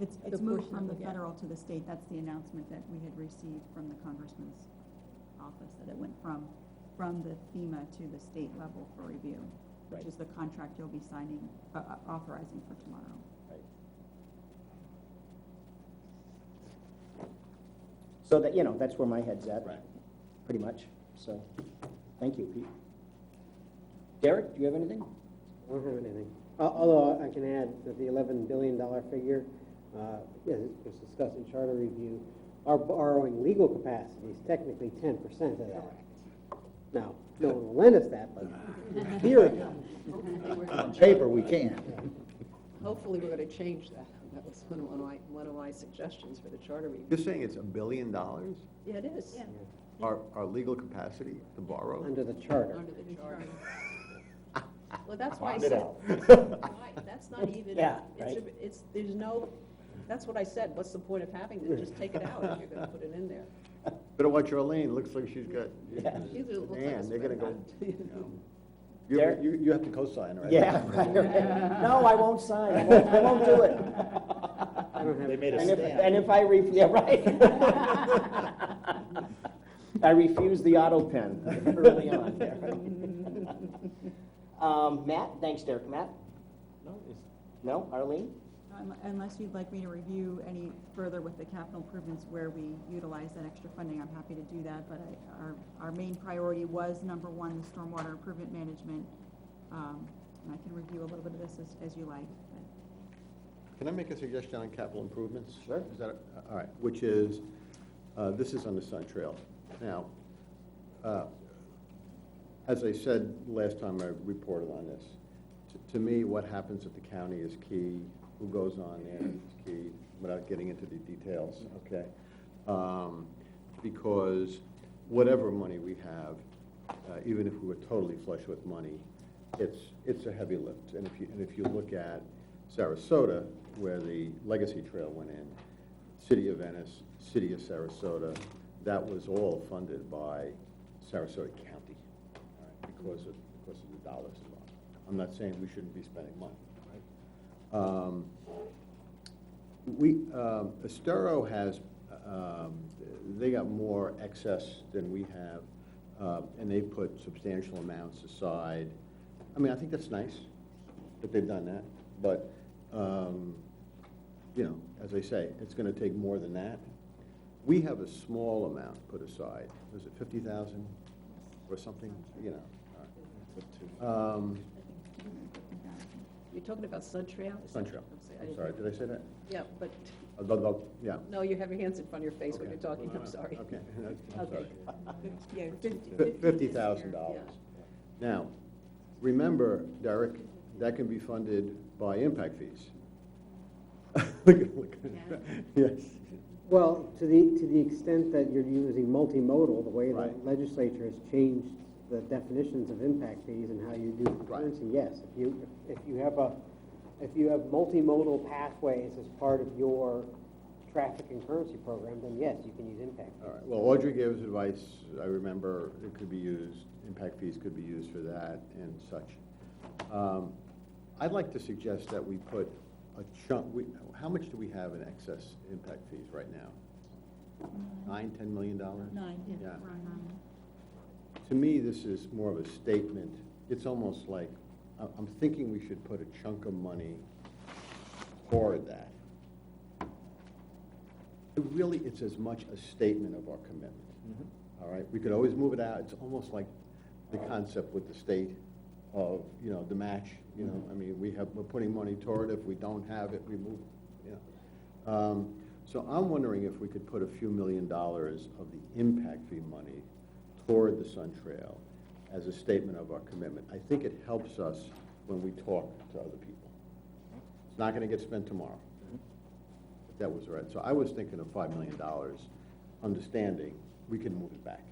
It's the moved portion from that the we get. federal to the state. That's the announcement that we had received from the congressman's office, that it went from the FEMA to the state level for review, Right. which is the contract you'll be signing, authorizing for tomorrow. Right. So that, that's where my head's at, Right. pretty much. So, thank you, Pete. Derek, do you have anything? I don't have anything. Although I can add that the $11 billion figure, as was discussed in charter review, our borrowing legal capacity is technically 10% of that. Now, no one will lend us that, but in theory. On paper, we can. Hopefully, we're going to change that. That was one of my suggestions for the charter review. You're saying it's $1 billion? Yeah, it is. Our legal capacity to borrow? Under the charter. Under the charter. Well, that's why I Bond it said, out. that's not even, Yeah, there's no, that's what I said, what's the point of having it? Just take it out if you're going to put it in there. Better watch Arlene. Looks like she's got, Yeah. Either it looks like a man, they're gonna go, spread. Derek? you have to co-sign, right? Yeah, right. No, I won't sign. I won't do it. I don't have. They made a And if, stamp. and if I, yeah, right. I refuse the auto pen early on there. Matt, thanks, Derek. Matt? No, Arlene? Unless you'd like me to review any further with the capital improvements where we utilize that extra funding, I'm happy to do that. But our main priority was, number one, the stormwater improvement management. And I can review a little bit of this as you like. Can I make a suggestion on capital improvements? Sure. Is that, all right, which is, this is on the Sun Trail. Now, as I said last time I reported on this, to me, what happens at the county is key. Who goes on there is key, without getting into the details, okay? Because whatever money we have, even if we were totally flush with money, it's a heavy lift. And if you look at Sarasota, where the Legacy Trail went in, City of Venice, City of Sarasota, that was all funded by Sarasota County, all right, because of the dollars involved. I'm not saying we shouldn't be spending money, right? Estero has, they got more excess than we have And they put substantial amounts aside. I mean, I think that's nice that they've done that, but, you know, as I say, it's gonna take more than that. We have a small amount put aside. Was it 50,000 or something, you know? You're talking about Sun Trail? Sun Trail. I'm sorry, did I say that? Yeah, but, Yeah. no, you have your hands in front of your face when Okay. you're talking, I'm sorry. Okay, I'm Okay. sorry. Yeah, $50,000. Now, remember, Derek, that can be funded by impact fees. Look at- Yes. Well, to the extent that you're using multimodal, the way the Right. legislature has changed the definitions of impact fees and how you do currency, yes. If you have multimodal pathways as part of your traffic and currency program, then yes, you can use impact fees. All right, well, Audrey gave us advice, I remember it could be used, impact fees could be used for that and such. I'd like to suggest that we put a chunk, how much do we have in excess impact fees right now? $9-10 million? 9, Yeah. around 9. To me, this is more of a statement. It's almost like, I'm thinking we should put a chunk of money toward that. It's as much a statement of our commitment. All right, we could always move it out. It's almost like the concept with the state of, you know, the match, you know, I mean, we're putting money toward it. If we don't have it, we move, you know. So I'm wondering if we could put a few $1 million of the impact fee money toward the Sun Trail as a statement of our commitment. I think it helps us when we talk to other people. It's not going to get spent tomorrow. That was right. So I was thinking of $5 million, understanding we can move it back.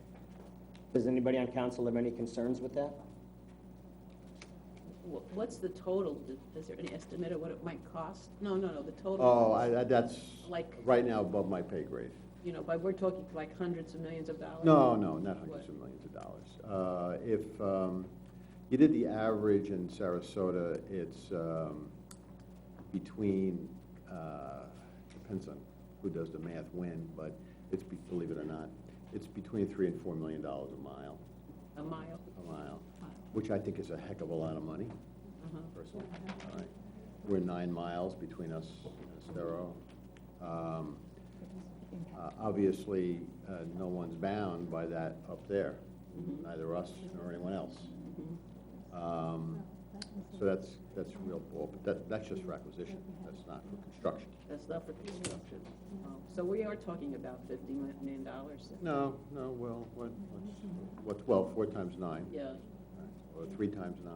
Does anybody on council have any concerns with that? What's the total? Is there any estimate of what it might cost? No, the total. Oh, that's Like- right now above my pay grade. You know, but we're talking like hundreds of millions of dollars? No, not hundreds of millions of dollars. If you did the average in Sarasota, it's between, depends on who does the math when, but it's, believe it or not, it's between $3 and $4 million a mile. A mile? A mile, which I think is a heck of a lot of money, personally. All right. We're 9 miles between us and Estero. Obviously, no one's bound by that up there, neither us nor anyone else. So that's real bull, but that's just for acquisition. That's not for construction. That's not for construction. So we are talking about $50 million then? No, well, what's 12, 4 times 9? Yeah. Or 3 times 9.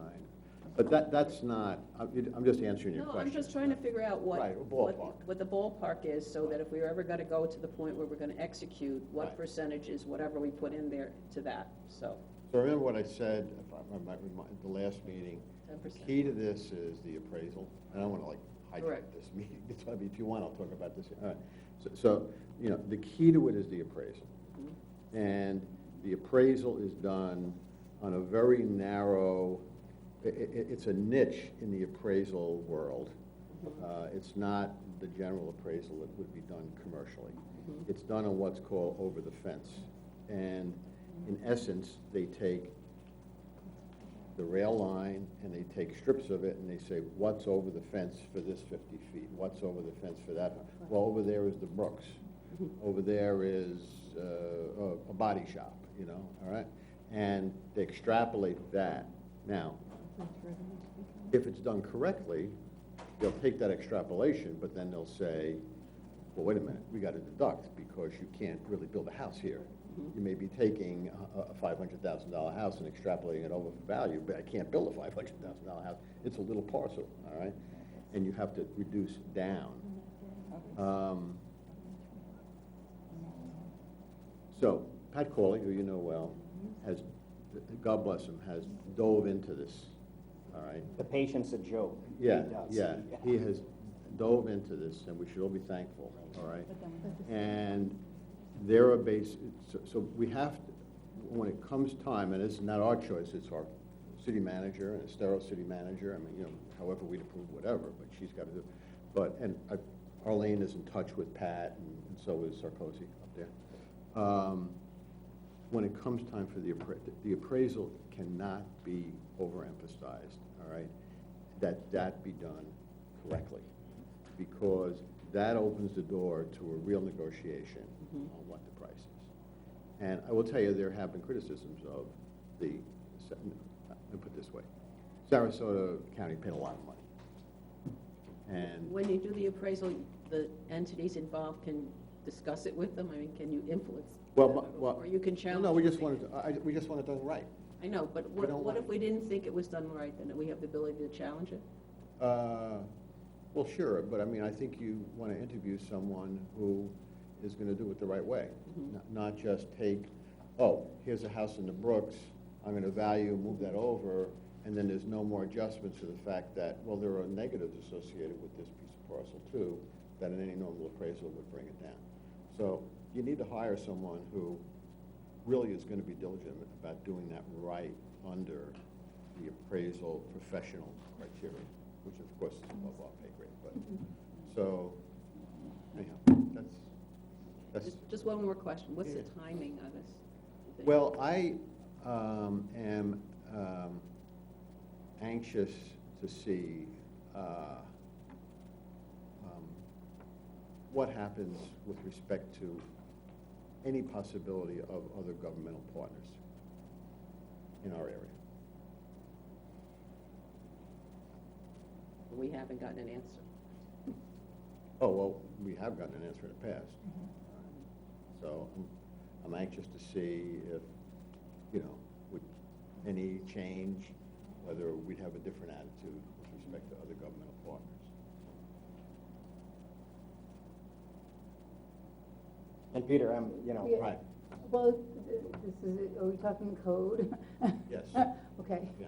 But that's not, I'm just answering your No, question. I'm just trying to figure out Right, a ballpark. what the ballpark is, so that if we're ever gonna go to the point where we're gonna execute, what Right. percentages, whatever we put in there to that, so. So remember what I said at the last meeting? 10%. Key to this is the appraisal. I don't want to hijack Correct. this meeting. It's, I mean, if you want, I'll talk about this. All right. So, you know, the key to it is the appraisal. And the appraisal is done on a very narrow, it's a niche in the appraisal world. It's not the general appraisal that would be done commercially. It's done on what's called over the fence. And in essence, they take the rail line and they take strips of it and they say, what's over the fence for this 50 feet? What's over the fence for that? Well, over there is the Brooks. Over there is a body shop, you know, all right? And they extrapolate that. Now, if it's done correctly, they'll take that extrapolation, but then they'll say, well, wait a minute, we got to deduct because you can't really build a house here. You may be taking a $500,000 house and extrapolating it over for value, but I can't build a $500,000 house. It's a little parcel, all right? And you have to reduce down. So Pat Corley, who you know well, has, God bless him, has dove into this, all right? The patient's a joke. Yeah, He does. yeah, he has dove into this, and we should all be thankful, all right? And there are so we have to, when it comes time, and it's not our choice, it's our city manager and Estero city manager, I mean, you know, however we'd approve whatever, but she's got to do, but, and Arlene is in touch with Pat, and so is Sarkozy up there. when it comes time for the appraisal cannot be overemphasized, all right? That be done correctly, because that opens the door to a real negotiation on what the price is. And I will tell you, there have been criticisms of the, let me put it this way, Sarasota County paid a lot of money. And When you do the appraisal, the entities involved can discuss it with them? I mean, can you influence? Well, Or you can challenge? no, we what just they wanted, do? we just want it done right. I know, but we don't what want- if we didn't think it was done right, then we have the ability to challenge it? Well, sure, but I mean, I think you want to interview someone who is going to do it the right way. Not just take, oh, here's a house in the Brooks, I'm going to value, move that over, and then there's no more adjustments to the fact that, well, there are negatives associated with this piece of parcel too, that in any normal appraisal would bring it down. So you need to hire someone who really is going to be diligent about doing that right under the appraisal professional criteria, which of course is above our pay grade. But so, anyhow, that's Just one more question. What's the timing of this? you think? well, I am anxious to see what happens with respect to any possibility of other governmental partners in our area. We haven't gotten an answer. Oh, well, we have gotten an answer in the past. So I'm anxious to see if, with any change, whether we'd have a different attitude with respect to other governmental partners. And Peter, Yeah. Right. Well, this is, are we talking code? Yes. Okay. Yeah.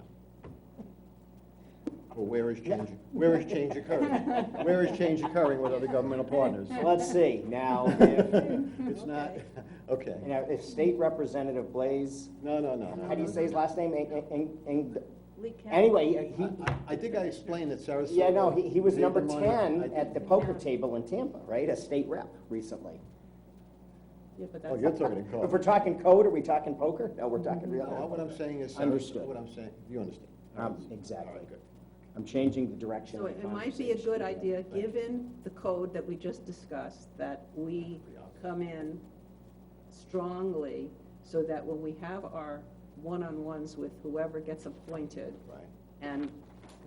Well, where is change occurring? Where is change occurring with other governmental partners? let's see, now, if, It's not, okay. if State Representative Blaze, No. how do you say his last name? Lee County. Anyway, he, I think I explained that Sarasota. yeah, no, he was made number the money. 10 at the poker table in Tampa, right, a state rep recently. Yeah, but Oh, that's. you're talking in If code. we're talking code, are we talking poker? No, we're talking real. No, what I'm saying is, Understood. what I'm saying, you understand? Exactly. All right, good. I'm changing the direction So of the it might be a conversation. good idea, given the code that we just discussed, that we come in strongly so that when we have our one-on-ones with whoever gets appointed Right. and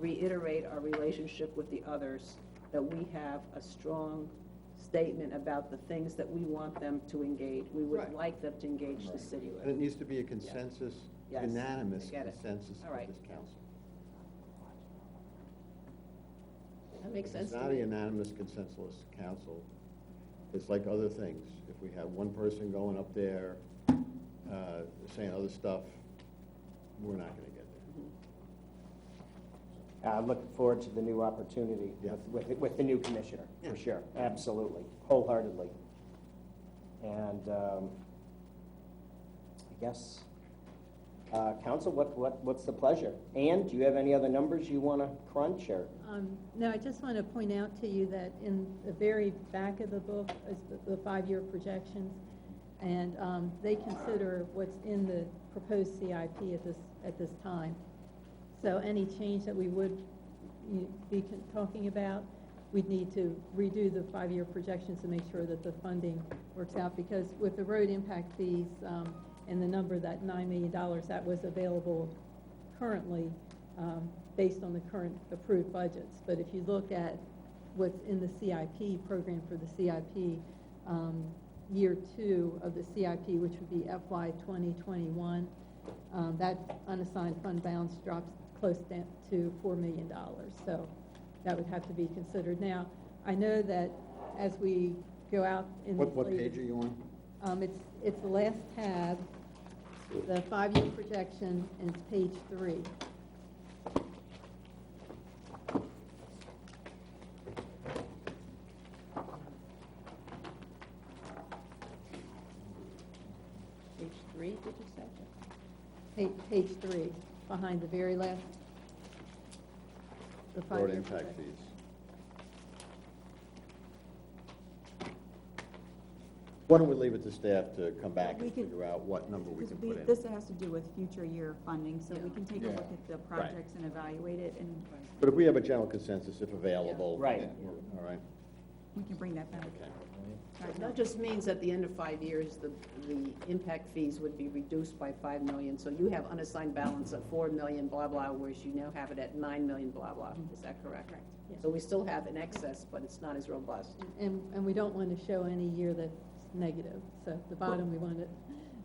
reiterate our relationship with the others, that we have a strong statement about the things that we want them to engage. We would Right. like them to engage the city And it with. needs to be a consensus, Yes, unanimous I get it. consensus All of right. this council. That makes If sense it's to not a me. unanimous consensus council, it's like other things. If we have one person going up there saying other stuff, we're not going to get there. I'm looking forward to the new opportunity Yeah. with the new commissioner, Yeah. for sure, absolutely, wholeheartedly. And I guess, council, what's the pleasure? Ann, do you have any other numbers you want to crunch, or? No, I just want to point out to you that in the very back of the book is the 5-year projections, and they consider what's in the proposed CIP at this time. So any change that we would be talking about, we'd need to redo the 5-year projections to make sure that the funding works out, because with the road impact fees and the number, that $9 million, that was available currently based on the current approved budgets. But if you look at what's in the CIP program for the CIP, year 2 of the CIP, which would be FY 2021, that unassigned fund balance drops close down to $4 million. So that would have to be considered. Now, I know that as we go out in What later- page are you on? It's the last tab, the 5-year projection, and it's page 3. Page 3, did you say? Page 3, behind the very last. The Road 5-year impact projection. fees. Why don't we leave it to staff to come back We and can- figure out what number we can Because put in? this has to do with future year funding, so we can take a Yeah. look at the projects and evaluate it, and But if we have a general consensus, if available. Right. then we're- All right, we can bring that back. okay. That just means at the end of 5 years, the impact fees would be reduced by 5 million. So you have unassigned balance of 4 million, blah, blah, whereas you now have it at 9 million, blah, blah. Is that correct? Correct, yes. So we still have an excess, but it's not as robust. And we don't want to show any year that's negative, so at the bottom, we want it,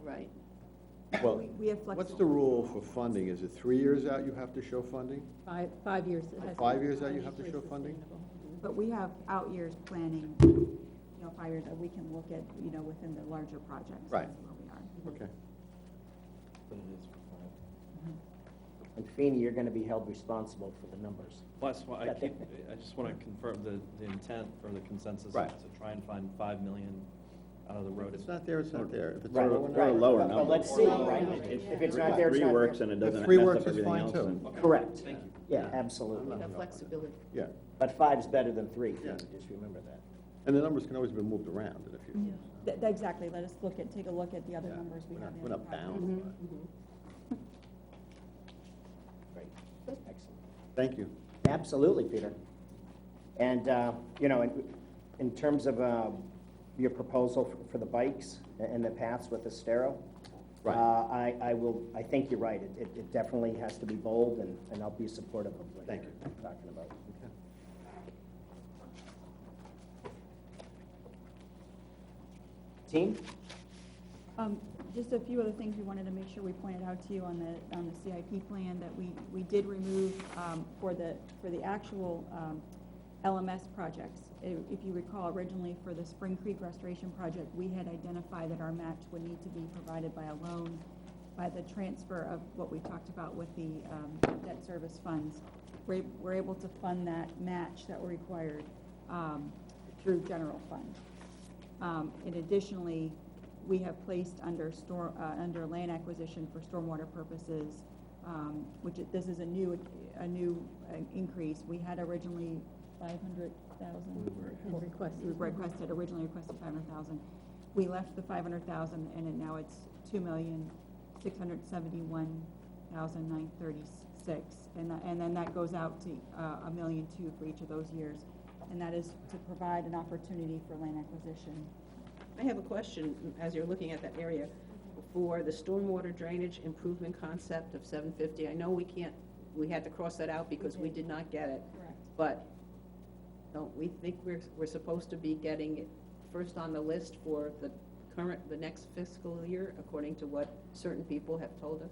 Right. Well, We have flexible. what's the rule for funding? Is it 3 years out you have to show funding? 5 years. It has to be 5 years out you have to show financially funding? sustainable. But we have out years planning, you know, 5 years that we can look at, you know, within the larger projects. Right. That's where we are. Okay. And Feeny, you're gonna be held responsible for the numbers. Well, that's why I just want to confirm the intent or the consensus Right. is to try and find 5 million out of the road. If it's not there, it's not there. If it's Right. there, Throw a lower But number. let's see, right? If it's not there, it's Three not works there. and it If doesn't three mess works up is everything fine, else. too. then- Correct. Thank you. Yeah, absolutely. We have flexibility. Yeah, But 5's better than 3, Yeah. just remember that. and the numbers can always be moved around in a few years. Exactly, let us take a look at the other Yeah. numbers we We're have. not- in we're the not project. bound. Great, excellent. Thank you. Absolutely, Peter. And, you know, in terms of your proposal for the bikes and the paths with the Estero, Right. I think you're right. It definitely has to be bold, and I'll be supportive of what Thank you're you. talking about. Team? Just a few other things we wanted to make sure we pointed out to you on the CIP plan, that we did remove, for the actual LMS projects. If you recall, originally for the Spring Creek Restoration Project, we had identified that our match would need to be provided by a loan, by the transfer of what we talked about with the debt service funds. We're able to fund that match that were required through general fund. And additionally, we have placed under land acquisition for stormwater purposes, this is a new increase. We had originally 500,000. Originally requested 500,000. We left the 500,000, and now it's 2,671,936, and then that goes out to $1.2 million for each of those years, and that is to provide an opportunity for land acquisition. I have a question, as you're looking at that area, for the stormwater drainage improvement concept of 750. I know we had to cross that out because we did not get it. Correct. But don't we think we're supposed to be getting it first on the list for the next fiscal year, according to what certain people have told us?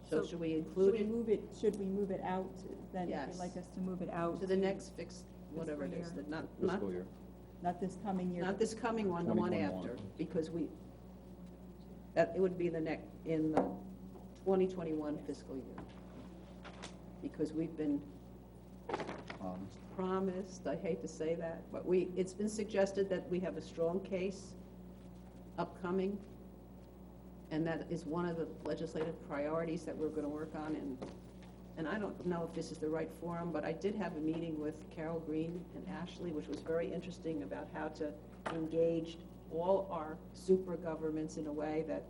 So should we include it? Should we move it out, then if Yes. you'd like us to move it out? To the next whatever it is, year. not Fiscal year. Not this coming year. Not this coming one, the one 2021. after, because it would be in the 2021 fiscal year. Because we've been promised, I hate to say that, but it's been suggested that we have a strong case upcoming, and that is one of the legislative priorities that we're gonna work on, and I don't know if this is the right forum, but I did have a meeting with Carol Green and Ashley, which was very interesting, about how to engage all our super governments in a way that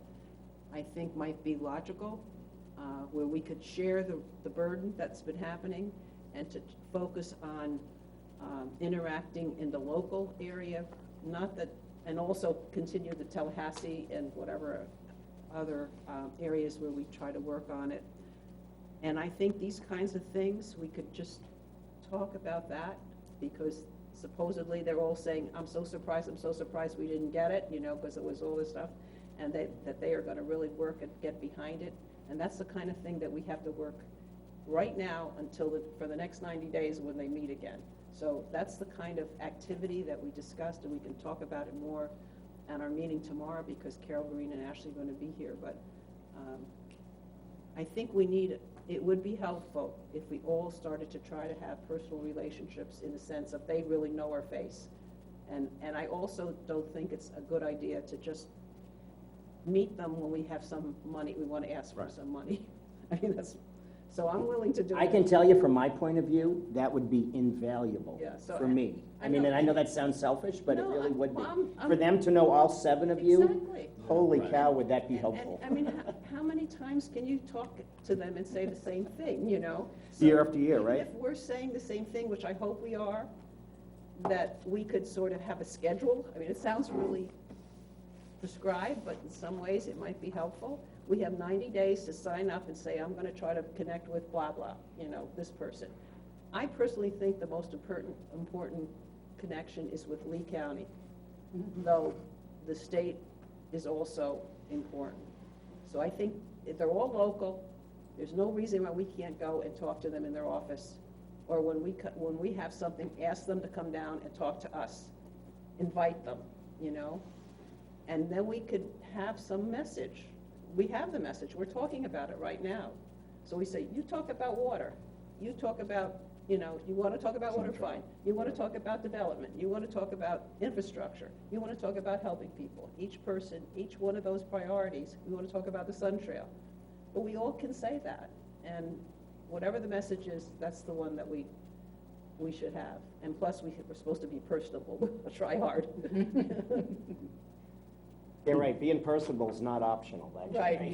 I think might be logical, where we could share the burden that's been happening, and to focus on interacting in the local area, and also continue the Tallahassee and whatever other areas where we try to work on it. And I think these kinds of things, we could just talk about that, because supposedly they're all saying, I'm so surprised we didn't get it, because it was all this stuff, and that they are gonna really work and get behind it. And that's the kind of thing that we have to work right now for the next 90 days when they meet again. So that's the kind of activity that we discussed, and we can talk about it more at our meeting tomorrow, because Carol Green and Ashley are going to be here. But I think it would be helpful if we all started to try to have personal relationships, in the sense of they really know our face. And I also don't think it's a good idea to just meet them when we have some money, we want to ask for Right. some money. I mean, So I'm willing to do it. I can tell you from my point of view, that would be invaluable Yeah, so for me. I I mean, know- and I know that sounds selfish, but it No, really would be. well, I'm- For them to know all 7 of you, Exactly. holy Right. cow, would that be And, helpful? I mean, how many times can you talk to them and say the same thing, you know? Year after year, even right? If we're saying the same thing, which I hope we are, that we could sort of have a schedule. I mean, it sounds really prescribed, but in some ways it might be helpful. We have 90 days to sign up and say, I'm gonna try to connect with blah, blah, you know, this person. I personally think the most important connection is with Lee County, though the state is also important. So I think if they're all local, there's no reason why we can't go and talk to them in their office. Or when we have something, ask them to come down and talk to us. Invite them, you know? And then we could have some message. We have the message, we're talking about it right now. So we say, you talk about water, you talk about, you know, you wanna talk about water, fine. You wanna talk about development, you wanna talk about infrastructure, you wanna talk about helping people. Each person, each one of those priorities, we wanna talk about the Sun Trail. But we all can say that, and whatever the message is, that's the one that we should have. And plus, we're supposed to be personable, we'll try hard. You're right, being personable is not optional, actually.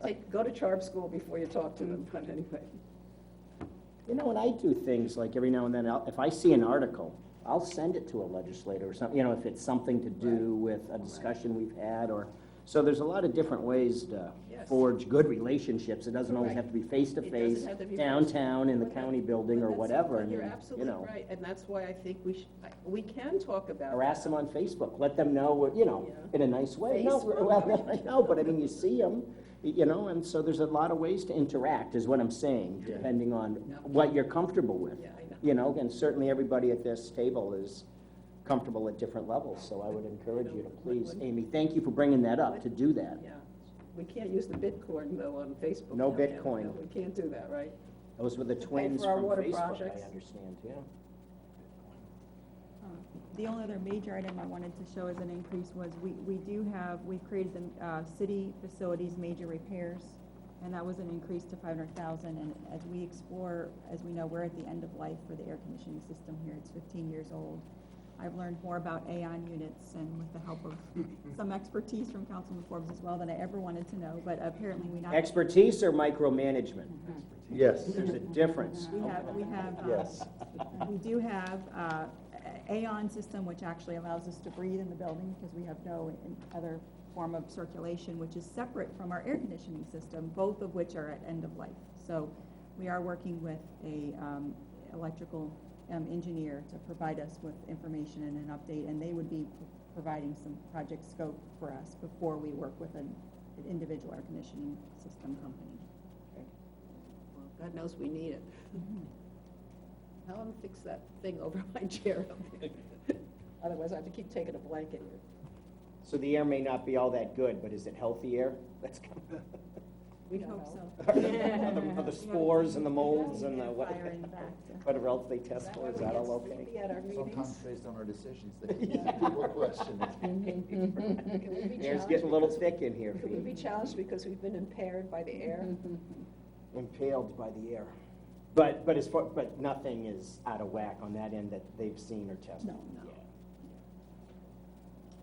Right. Go to charm school before you talk to them, but anyway. You know, when I do things, like every now and then, if I see an article, I'll send it to a legislator or something, you know, if it's something to do with a discussion we've had, or, so there's a lot of different ways to Yes. forge good relationships. It doesn't always Correct. have to be face-to-face, It doesn't have to be downtown, in the But county that- building, but or that's- whatever. I but You're mean, absolutely you know, right, and that's why I think we can talk about harass that. them on Facebook, let them know, what you know, Yeah. in a nice way. No, Facebook. well, I know, but I mean, you see them, you know, and so there's a lot of ways to interact, is what I'm saying, depending on Yeah. what you're comfortable with. Yeah, I know. You know, and certainly everybody at this table is comfortable at different levels, so I would encourage you to please, Amy, thank you for bringing that up, to do that. Yeah, we can't use the Bitcoin though on Facebook. No now, can we? Bitcoin. No, we can't do that, right? Those were the pay twins for our from water Facebook, projects. I understand, yeah. The only other major item I wanted to show as an increase was we've created the city facilities major repairs, and that was an increase to 500,000. And as we explore, as we know, we're at the end of life for the air conditioning system here. It's 15 years old. I've learned more about AON units, and with the help of some expertise from Councilman Forbes as well, than I ever wanted to know, but apparently we not. Expertise or micromanagement? Yes. There's a difference. Yes. We do have AON system, which actually allows us to breathe in the building because we have no other form of circulation, which is separate from our air conditioning system, both of which are at end of life. So we are working with a electrical engineer to provide us with information and an update, and they would be providing some project scope for us before we work with an individual air conditioning system company. Well, God knows we need it. Now let me fix that thing over my chair. Otherwise I have to keep taking a blanket here. So the air may not be all that good, but is it healthy air? That's kind of. We don't hope know. so. Are the spores and the molds and the Fire in the back. whatever else they test for, is that all okay? Sleepy at our Sometimes meetings. based on our decisions, people question it. Can we be Air's challenged getting a little because- thick in here for Could we be you. challenged because we've been impaired by the air? Impaled by the air. But nothing is out of whack on that end that they've seen or tested? No. Yeah.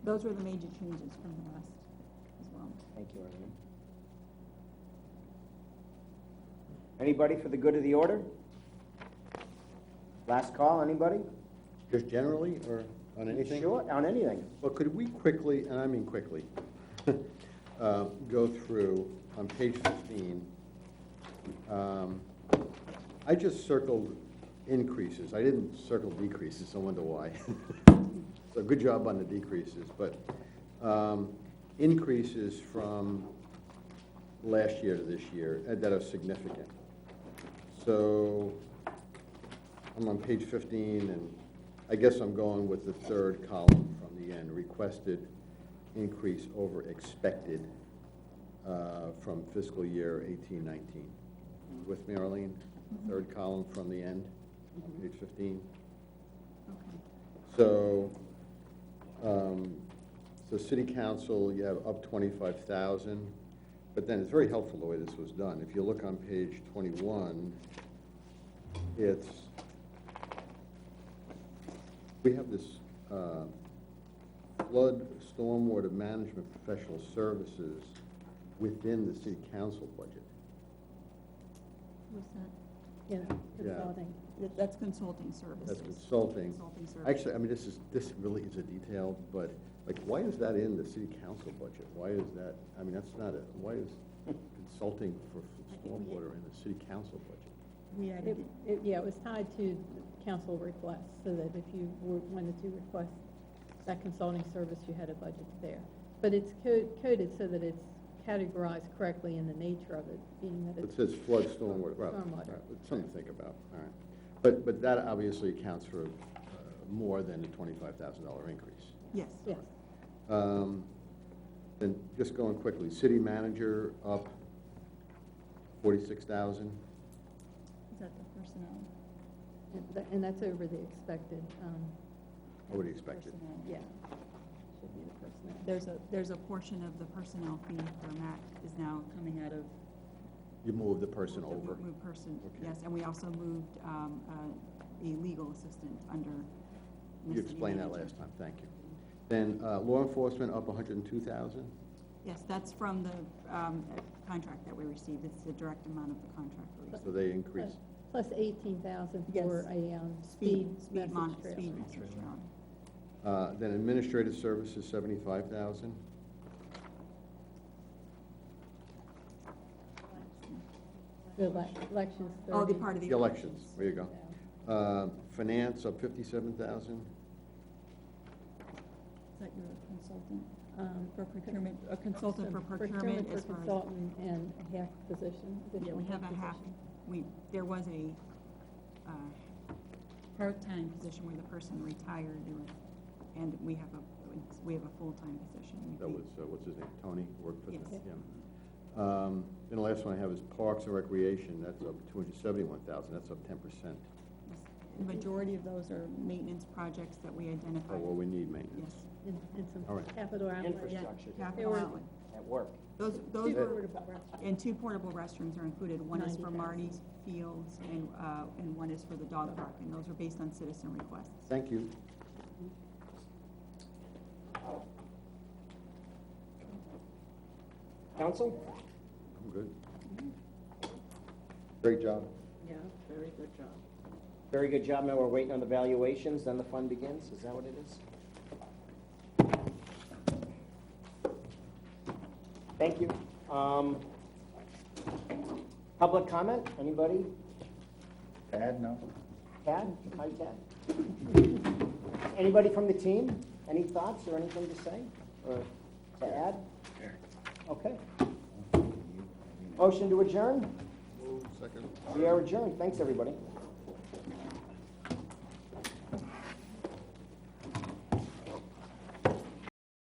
Those were the major changes from the last as well. Thank you, Arlene. Anybody for the good of the order? Last call, anybody? Just generally, or on anything? Sure, on anything. Well, could we quickly, and I mean quickly, go through on page 15. I just circled increases. I didn't circle decreases. I wonder why. So good job on the decreases, but increases from last year to this year that are significant. So I'm on page 15, and I guess I'm going with the third column from the end, requested increase over expected from fiscal year 18-19. With me, Arlene? Third column from the end, page 15. Okay. So, so city council, you have up 25,000. But then it's very helpful the way this was done. If you look on page 21, it's, we have this flood stormwater management professional services within the city council budget. What's that? Yeah, Yeah. consulting. That's consulting services. That's consulting. Consulting services. Actually, I mean, this really is a detail, but like, why is that in the city council budget? Why is that, I mean, that's not why is consulting for stormwater in the city council budget? We added it. Yeah, it was tied to council requests, so that if you wanted to request that consulting service, you had a budget there. But it's coded so that it's categorized correctly in the nature of it, being that It it's. says flood stormwater, well, Stormwater. right, it's something to think about, all right. But that obviously accounts for more than a $25,000 increase. Yes. Yes. Then just going quickly, city manager up 46,000. Is that the personnel? And that's over the expected, What do you expect it? Personnel. yeah, should be the personnel. There's a portion of the personnel fee for Matt is now coming out of. You move the person over. Move person, Okay. yes, and we also moved a legal assistant under. You Miss explained that Manager. last time, thank you. Then law enforcement up 102,000. Yes, that's from the contract that we received. It's the direct amount of the contract we received. So they increased. Plus 18,000 Yes. for a speed message trail. Speed message trail. Then administrative services 75,000. The elections, 30. Oh, the part of The the. elections, there you go. Finance up 57,000. Is that your consultant for procurement, a consultant for procurement Procurement as for far as. consultant and a half position. Yeah, we additional have a half, position. there was a part-time position where the person retired, and we have a full-time position. That was, what's his name, Tony, worked for Yes. them. Yeah. Then the last one I have is Parks and Recreation, that's up 271,000, that's up 10%. The majority of those are maintenance projects that we Oh, identified. well, we need maintenance. Yes. And some All right. capital outlay. Infrastructure. Yeah, They capital were- outlay. At work. Those Two were, portable restrooms. and 2 portable restrooms are included. One is for 90,000. Marty's Fields, and one is for the dog park, and those are based on citizen requests. Thank you. Council? I'm good. Great job. Yeah, very good job. Very good job. Now we're waiting on the valuations, then the fun begins. Is that what it is? Thank you. Public comment? Anybody? Tad, no? Tad? Hi, Tad. Anybody from the team? Any thoughts or anything to say or to add? Okay. Motion to adjourn? Second. We are adjourned. Thanks, everybody.